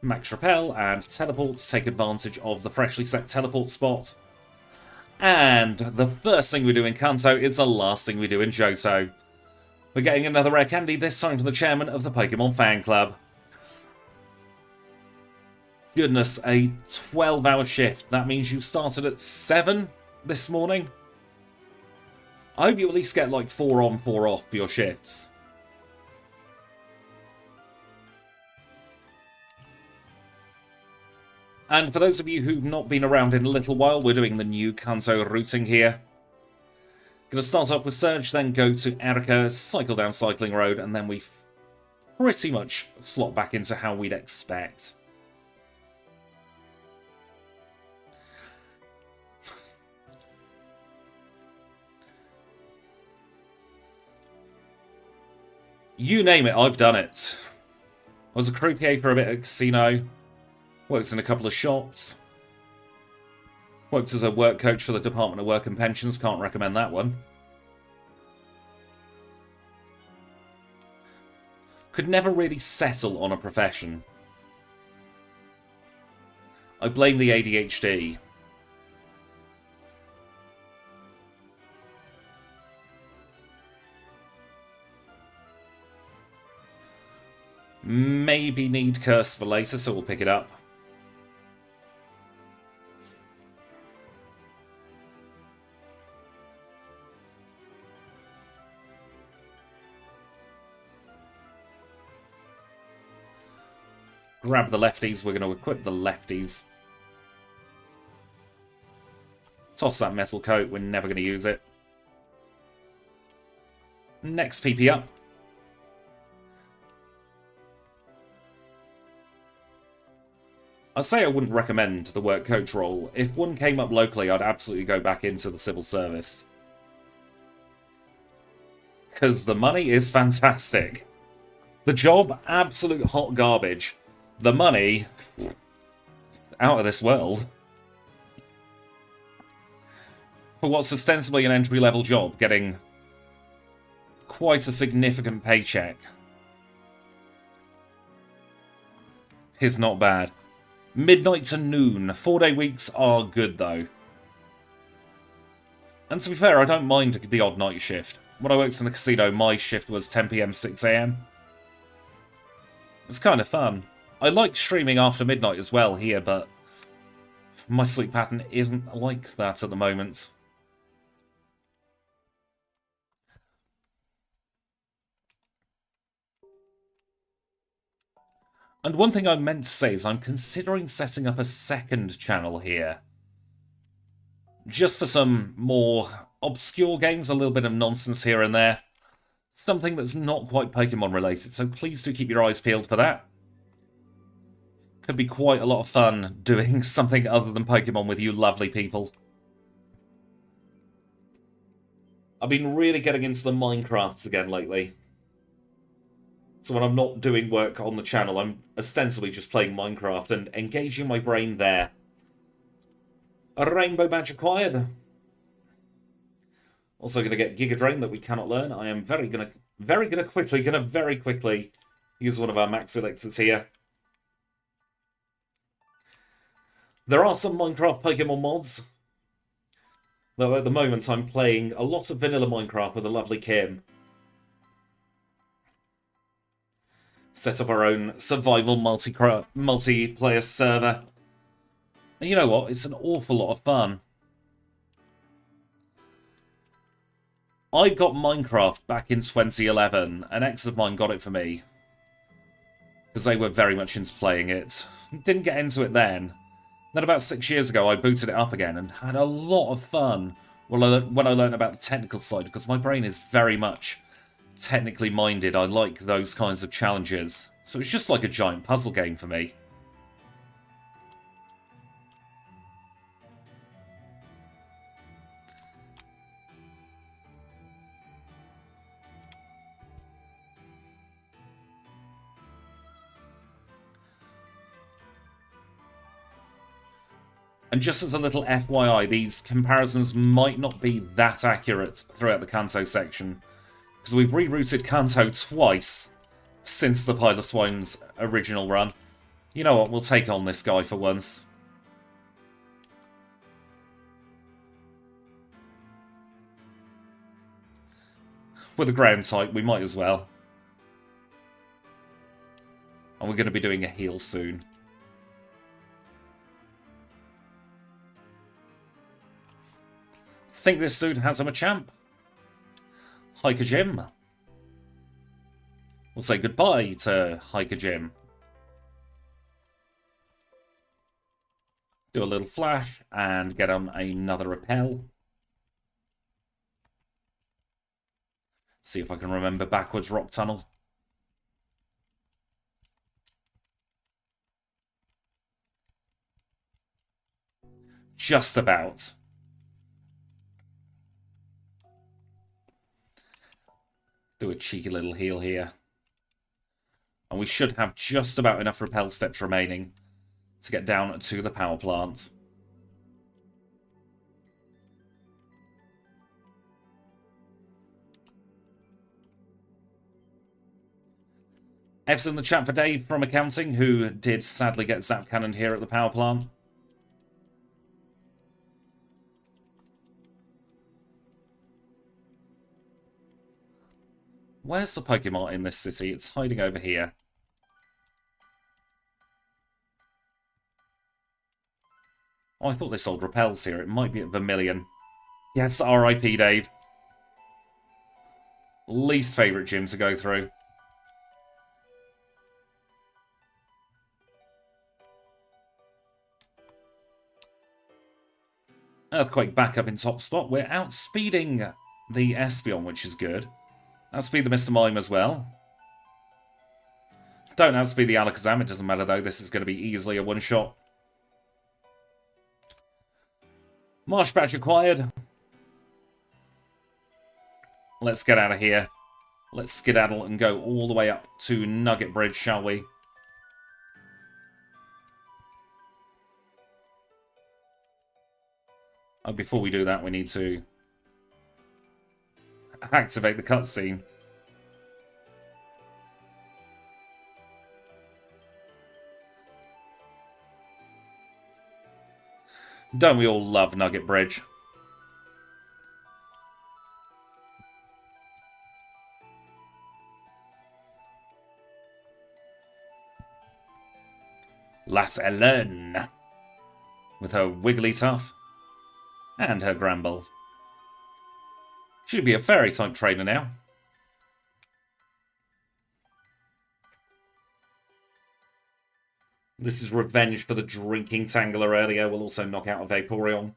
Max Repel and Teleport to take advantage of the freshly set teleport spot. And the first thing we do in Kanto is the last thing we do in Johto. We're getting another rare candy, this time from the chairman of the Pokemon Fan Club. Goodness, a 12-hour shift. That means you started at 7 this morning? I hope you at least get like 4 on, 4 off for your shifts. And for those of you who've not been around in a little while, we're doing the new Kanto routing here. Going to start off with Surge, then go to Erica, cycle down Cycling Road, and then we pretty much slot back into how we'd expect. You name it, I've done it. I was a croupier for a bit at a casino. Worked in a couple of shops. Worked as a work coach for the Department of Work and Pensions. Can't recommend that one. Could never really settle on a profession. I blame the ADHD. Maybe need Curse for later, so we'll pick it up. Grab the lefties. We're going to equip the lefties. Toss that metal coat. We're never going to use it. Next PP up. I'd say I wouldn't recommend the work coach role. If one came up locally, I'd absolutely go back into the civil service. Because the money is fantastic. The job, absolute hot garbage. The money, out of this world. For what's ostensibly an entry-level job, getting quite a significant paycheck is not bad. Midnight to noon. 4-day weeks are good, though. And to be fair, I don't mind the odd night shift. When I worked in the casino, my shift was 10 PM, 6 AM. It's kind of fun. I like streaming after midnight as well here, but my sleep pattern isn't like that at the moment. And one thing I meant to say is I'm considering setting up a second channel here. Just for some more obscure games, a little bit of nonsense here and there. Something that's not quite Pokemon related, so please do keep your eyes peeled for that. Could be quite a lot of fun doing something other than Pokemon with you lovely people. I've been really getting into the Minecrafts again lately. So when I'm not doing work on the channel, I'm ostensibly just playing Minecraft and engaging my brain there. A rainbow badge acquired. Also going to get Giga Drain that we cannot learn. I am very quickly use one of our max elixirs here. There are some Minecraft Pokemon mods, though at the moment I'm playing a lot of vanilla Minecraft with a lovely Kim. Set up our own survival multiplayer server. And you know what? It's an awful lot of fun. I got Minecraft back in 2011. An ex of mine got it for me. Because they were very much into playing it. Didn't get into it then. Then about 6 years ago, I booted it up again and had a lot of fun when I learned about the technical side, because my brain is very much technically minded. I like those kinds of challenges. So it's just like a giant puzzle game for me. And just as a little FYI, these comparisons might not be that accurate throughout the Kanto section, because we've rerouted Kanto twice since the Piloswine's original run. You know what, we'll take on this guy for once. With a ground type, we might as well. And we're going to be doing a heal soon. Think this dude has him a champ. Hiker Jim. We'll say goodbye to Hiker Jim. Do a little flash and get on another repel. See if I can remember backwards rock tunnel. Just about. Do a cheeky little heal here. And we should have just about enough repel steps remaining to get down to the power plant. F's in the chat for Dave from accounting, who did sadly get zap cannoned here at the power plant. Where's the Pokemon in this city? It's hiding over here. Oh, I thought they sold repels here. It might be at Vermilion. Yes, R.I.P. Dave. Least favourite gym to go through. Earthquake back up in top spot. We're outspeeding the Espeon, which is good. Outspeed the Mr. Mime as well. Don't outspeed the Alakazam, it doesn't matter though, this is going to be easily a one-shot. Marsh Badge acquired. Let's get out of here. Let's skedaddle and go all the way up to Nugget Bridge, shall we? Oh, before we do that, we need to activate the cutscene. Don't we all love Nugget Bridge? Lass Ellen, with her Wigglytuff and her Gramble. Should be a fairy-type trainer now. This is revenge for the drinking Tangler earlier. We'll also knock out a Vaporeon.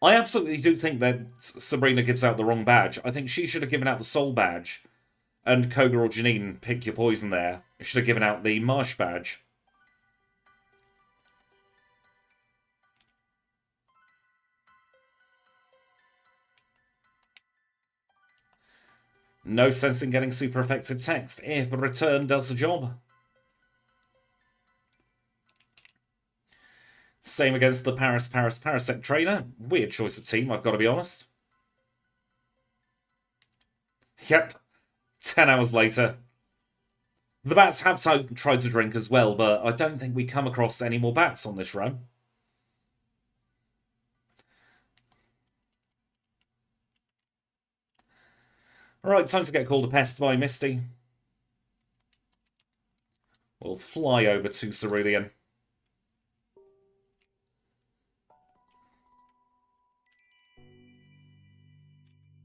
I absolutely do think that Sabrina gives out the wrong badge. I think she should have given out the Soul badge. And Koga or Janine, pick your poison there, should have given out the Marsh badge. No sense in getting super effective text if return does the job. Same against the Parasect trainer. Weird choice of team, I've got to be honest. Yep. 10 hours later. The bats have tried to drink as well, but I don't think we come across any more bats on this run. Alright, time to get called a pest by Misty. We'll fly over to Cerulean.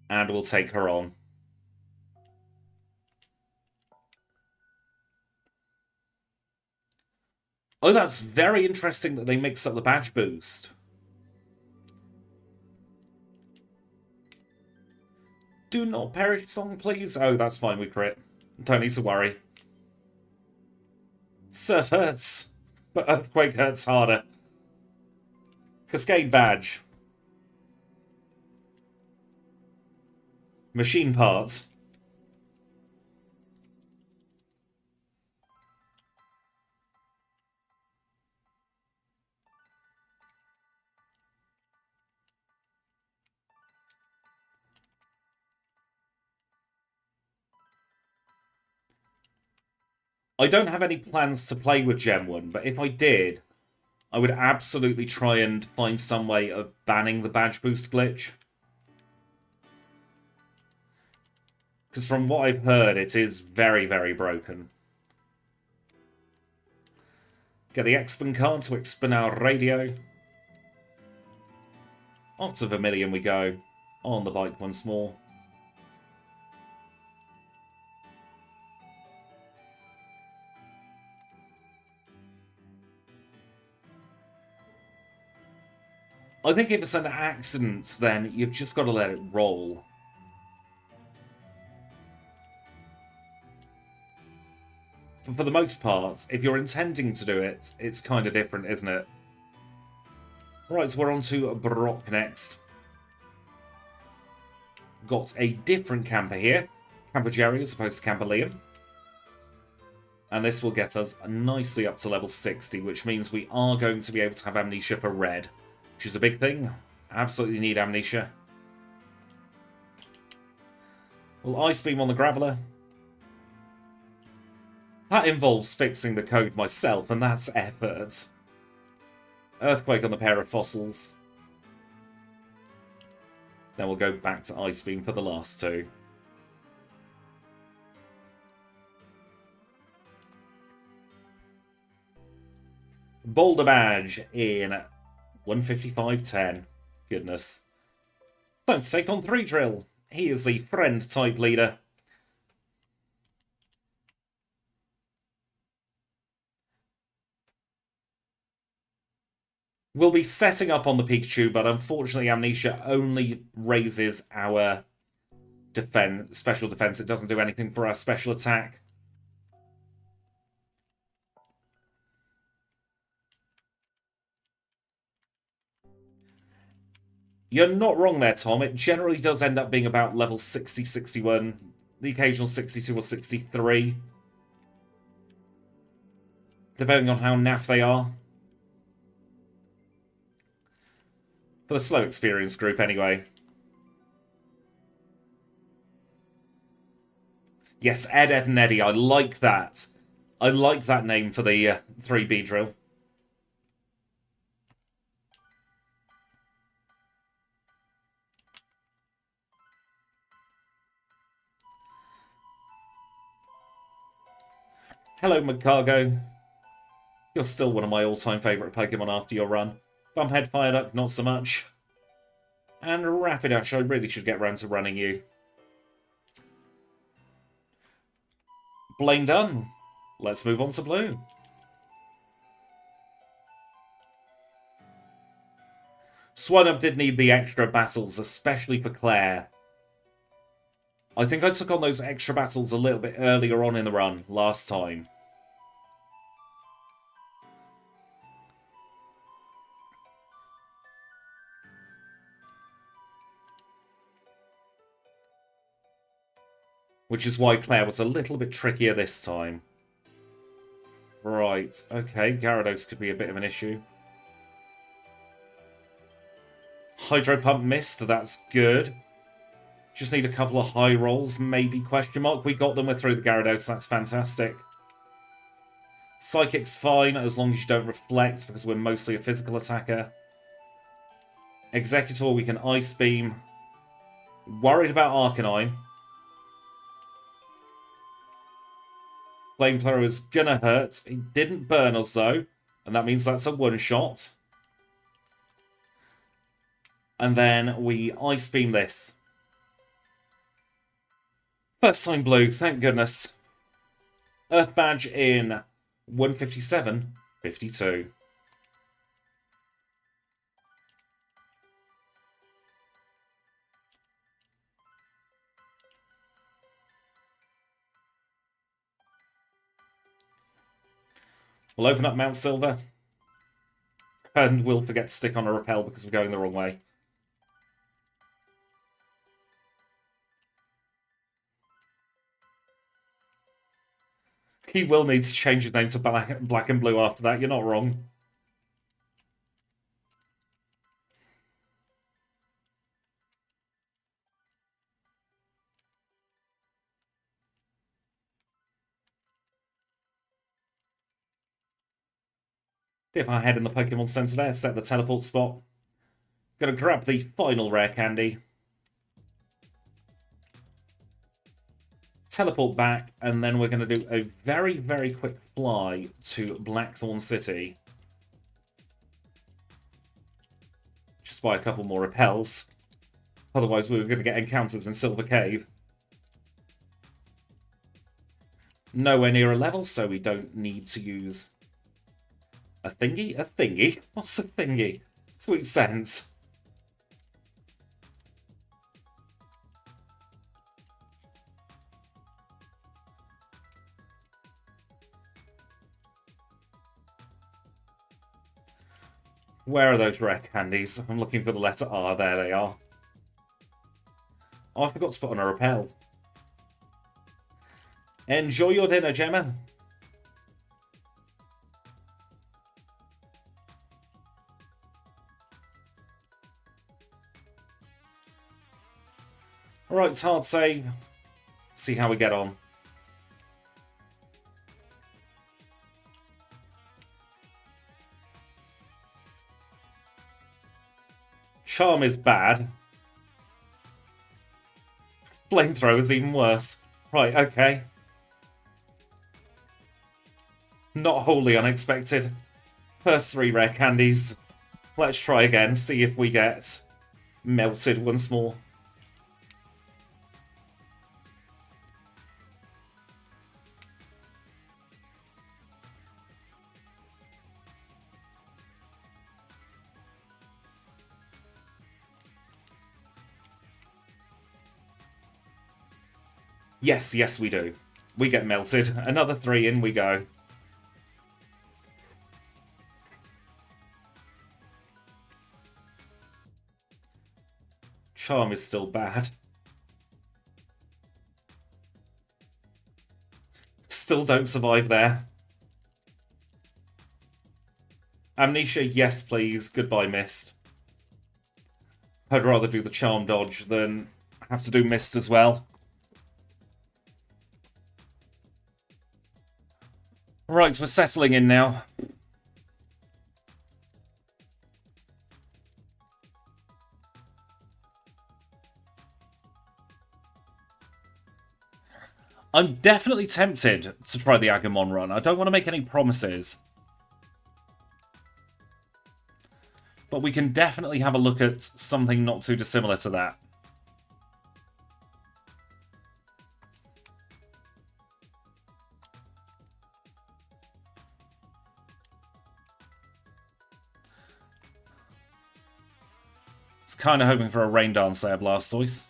And we'll take her on. Oh, that's very interesting that they mix up the badge boost. Do not perish song, please. Oh, that's fine, we crit. Don't need to worry. Surf hurts, but Earthquake hurts harder. Cascade badge. Machine parts. I don't have any plans to play with Gem 1, but if I did, I would absolutely try and find some way of banning the badge boost glitch. Because from what I've heard, it is very, very broken. Get the X-Spin card to expin our radio. Off to Vermilion we go. On the bike once more. I think if it's an accident, then you've just got to let it roll. But for the most part, if you're intending to do it, it's kind of different, isn't it? Right, so we're on to Brock next. Got a different camper here. Camper Jerry as opposed to Camper Liam. And this will get us nicely up to level 60, which means we are going to be able to have Amnesia for red. Which is a big thing. Absolutely need Amnesia. Well, Ice Beam on the Graveler. That involves fixing the code myself, and that's effort. Earthquake on the pair of fossils. Then we'll go back to Ice Beam for the last two. Boulder Badge in 155.10. Goodness. It's time to take on 3 Drill. He is the friend-type leader. We'll be setting up on the Pikachu, but unfortunately Amnesia only raises our special defense. It doesn't do anything for our special attack. You're not wrong there, Tom. It generally does end up being about level 60, 61, the occasional 62 or 63. Depending on how naff they are. For the slow experience group, anyway. Yes, Ed, Ed, and Eddie. I like that. I like that name for the 3B drill. Hello, Magcargo. You're still one of my all-time favourite Pokemon after your run. Bumphead Fireduck, not so much. And Rapidash, I really should get round to running you. Blaine done. Let's move on to Blue. Swinub did need the extra battles, especially for Clair. I think I took on those extra battles a little bit earlier on in the run, last time. Which is why Clair was a little bit trickier this time. Right, okay, Gyarados could be a bit of an issue. Hydro Pump missed, that's good. Just need a couple of high rolls, maybe, question mark. We got them, we're through the Gyarados, that's fantastic. Psychic's fine, as long as you don't reflect, because we're mostly a physical attacker. Executor, we can Ice Beam. Worried about Arcanine. Flamethrower is gonna hurt. It didn't burn us, though, and that means that's a one-shot. And then we Ice Beam this. First time blue, thank goodness. Earth Badge in 157.52. We'll open up Mount Silver. And we'll forget to stick on a repel because we're going the wrong way. He will need to change his name to Black and Blue after that, you're not wrong. Dip our head in the Pokemon Center there, set the teleport spot. Gonna grab the final rare candy. Teleport back, and then we're going to do a very, very quick fly to Blackthorn City. Just buy a couple more repels. Otherwise, we were going to get encounters in Silver Cave. Nowhere near a level, so we don't need to use a thingy? A thingy? What's a thingy? Sweet sense. Where are those rare candies? I'm looking for the letter R. There they are. Oh, I forgot to put on a repel. Enjoy your dinner, Gemma. Alright, hard save. See how we get on. Charm is bad. Flamethrower is even worse. Right, okay. Not wholly unexpected. First 3 rare candies. Let's try again, see if we get melted once more. Yes, yes we do. We get melted. Another 3, in we go. Charm is still bad. Still don't survive there. Amnesia, yes please. Goodbye, Mist. I'd rather do the Charm dodge than have to do Mist as well. Right, we're settling in now. I'm definitely tempted to try the Agumon run. I don't want to make any promises. But we can definitely have a look at something not too dissimilar to that. Kind of hoping for a rain dance there, Blastoise.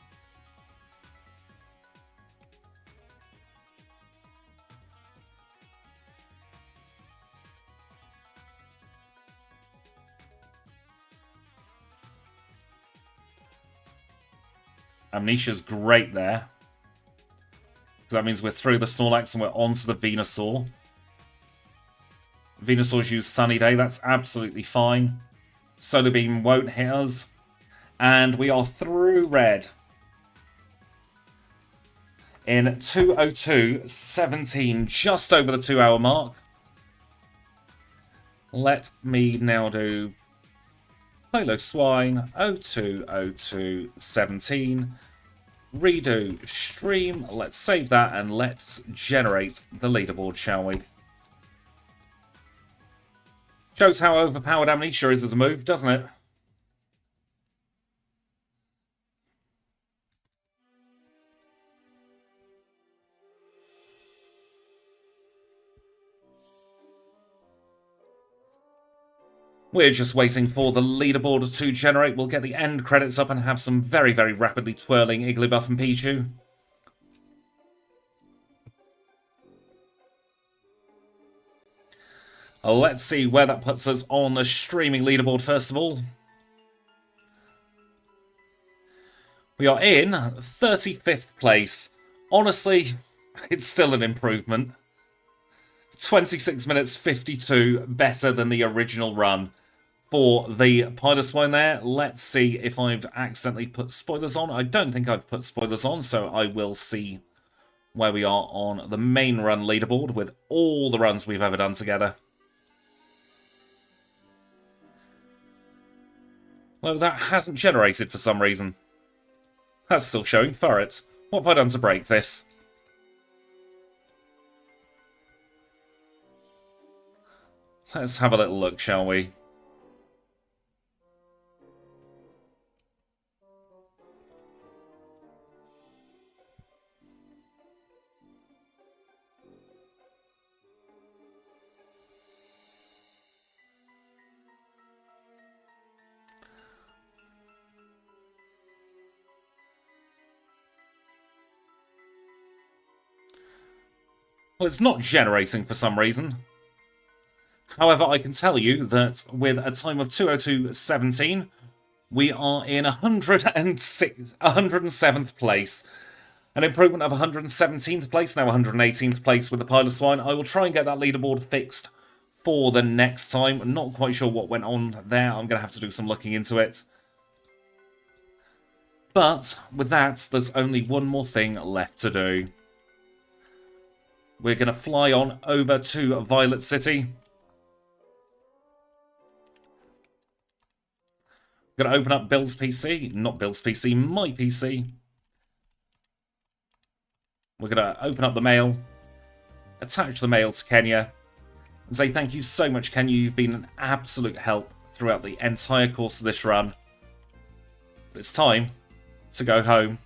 Amnesia's great there. So that means we're through the Snorlax and we're onto the Venusaur. Venusaur's used Sunny Day, that's absolutely fine. Solar Beam won't hit us. And we are through red. In 2:02:17, just over the 2-hour mark. Let me now do Piloswine 02:02:17. Redo stream. Let's save that and let's generate the leaderboard, shall we? Shows how overpowered Amnesia is as a move, doesn't it? We're just waiting for the leaderboard to generate. We'll get the end credits up and have some very, very rapidly twirling Igglybuff and Pichu. Let's see where that puts us on the streaming leaderboard first of all. We are in 35th place. Honestly, it's still an improvement. 26 minutes 52, better than the original run for the Piloswine there. Let's see if I've accidentally put spoilers on. I don't think I've put spoilers on, so I will see where we are on the main run leaderboard with all the runs we've ever done together. Well, that hasn't generated for some reason. That's still showing Furret. What have I done to break this? Let's have a little look, shall we? Well, it's not generating for some reason. However, I can tell you that with a time of 2:02:17, we are in 107th place. An improvement of 117th place, now 118th place with the Piloswine. I will try and get that leaderboard fixed for the next time. I'm not quite sure what went on there. I'm going to have to do some looking into it. But with that, there's only one more thing left to do. We're going to fly on over to Violet City. We're going to open up Bill's PC. Not Bill's PC, my PC. We're going to open up the mail. Attach the mail to Kenya. And say thank you so much, Kenya. You've been an absolute help throughout the entire course of this run. But it's time to go home.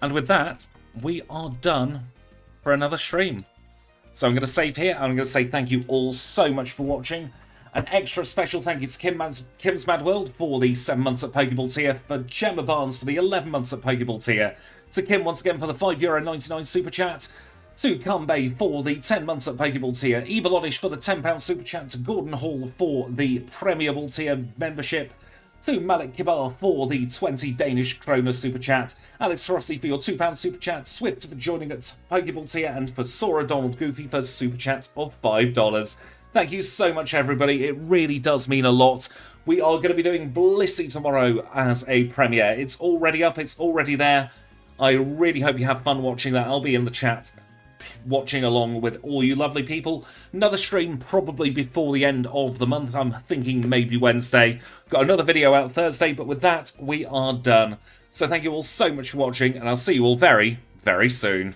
And with that, we are done for another stream. So I'm going to save here, and I'm going to say thank you all so much for watching. An extra special thank you to Kim's Mad World for the 7 months at Pokeball tier, for Gemma Barnes for the 11 months at Pokeball tier, to Kim once again for the €5.99 super chat, to Cumbay for the 10 months at Pokeball tier, Evil Oddish for the £10 super chat, to Gordon Hall for the Premiable tier membership, to Malik Kibar for the 20 Danish kroner super chat, Alex Rossi for your £2 super chat, Swift for joining at Pokeball tier, and for Sora Donald Goofy for super chats of $5. Thank you so much, everybody. It really does mean a lot. We are going to be doing Blissey tomorrow as a premiere. It's already up. It's already there. I really hope you have fun watching that. I'll be in the chat watching along with all you lovely people. Another stream probably before the end of the month. I'm thinking maybe Wednesday. Got another video out Thursday, but with that, we are done. So thank you all so much for watching, and I'll see you all very, very soon.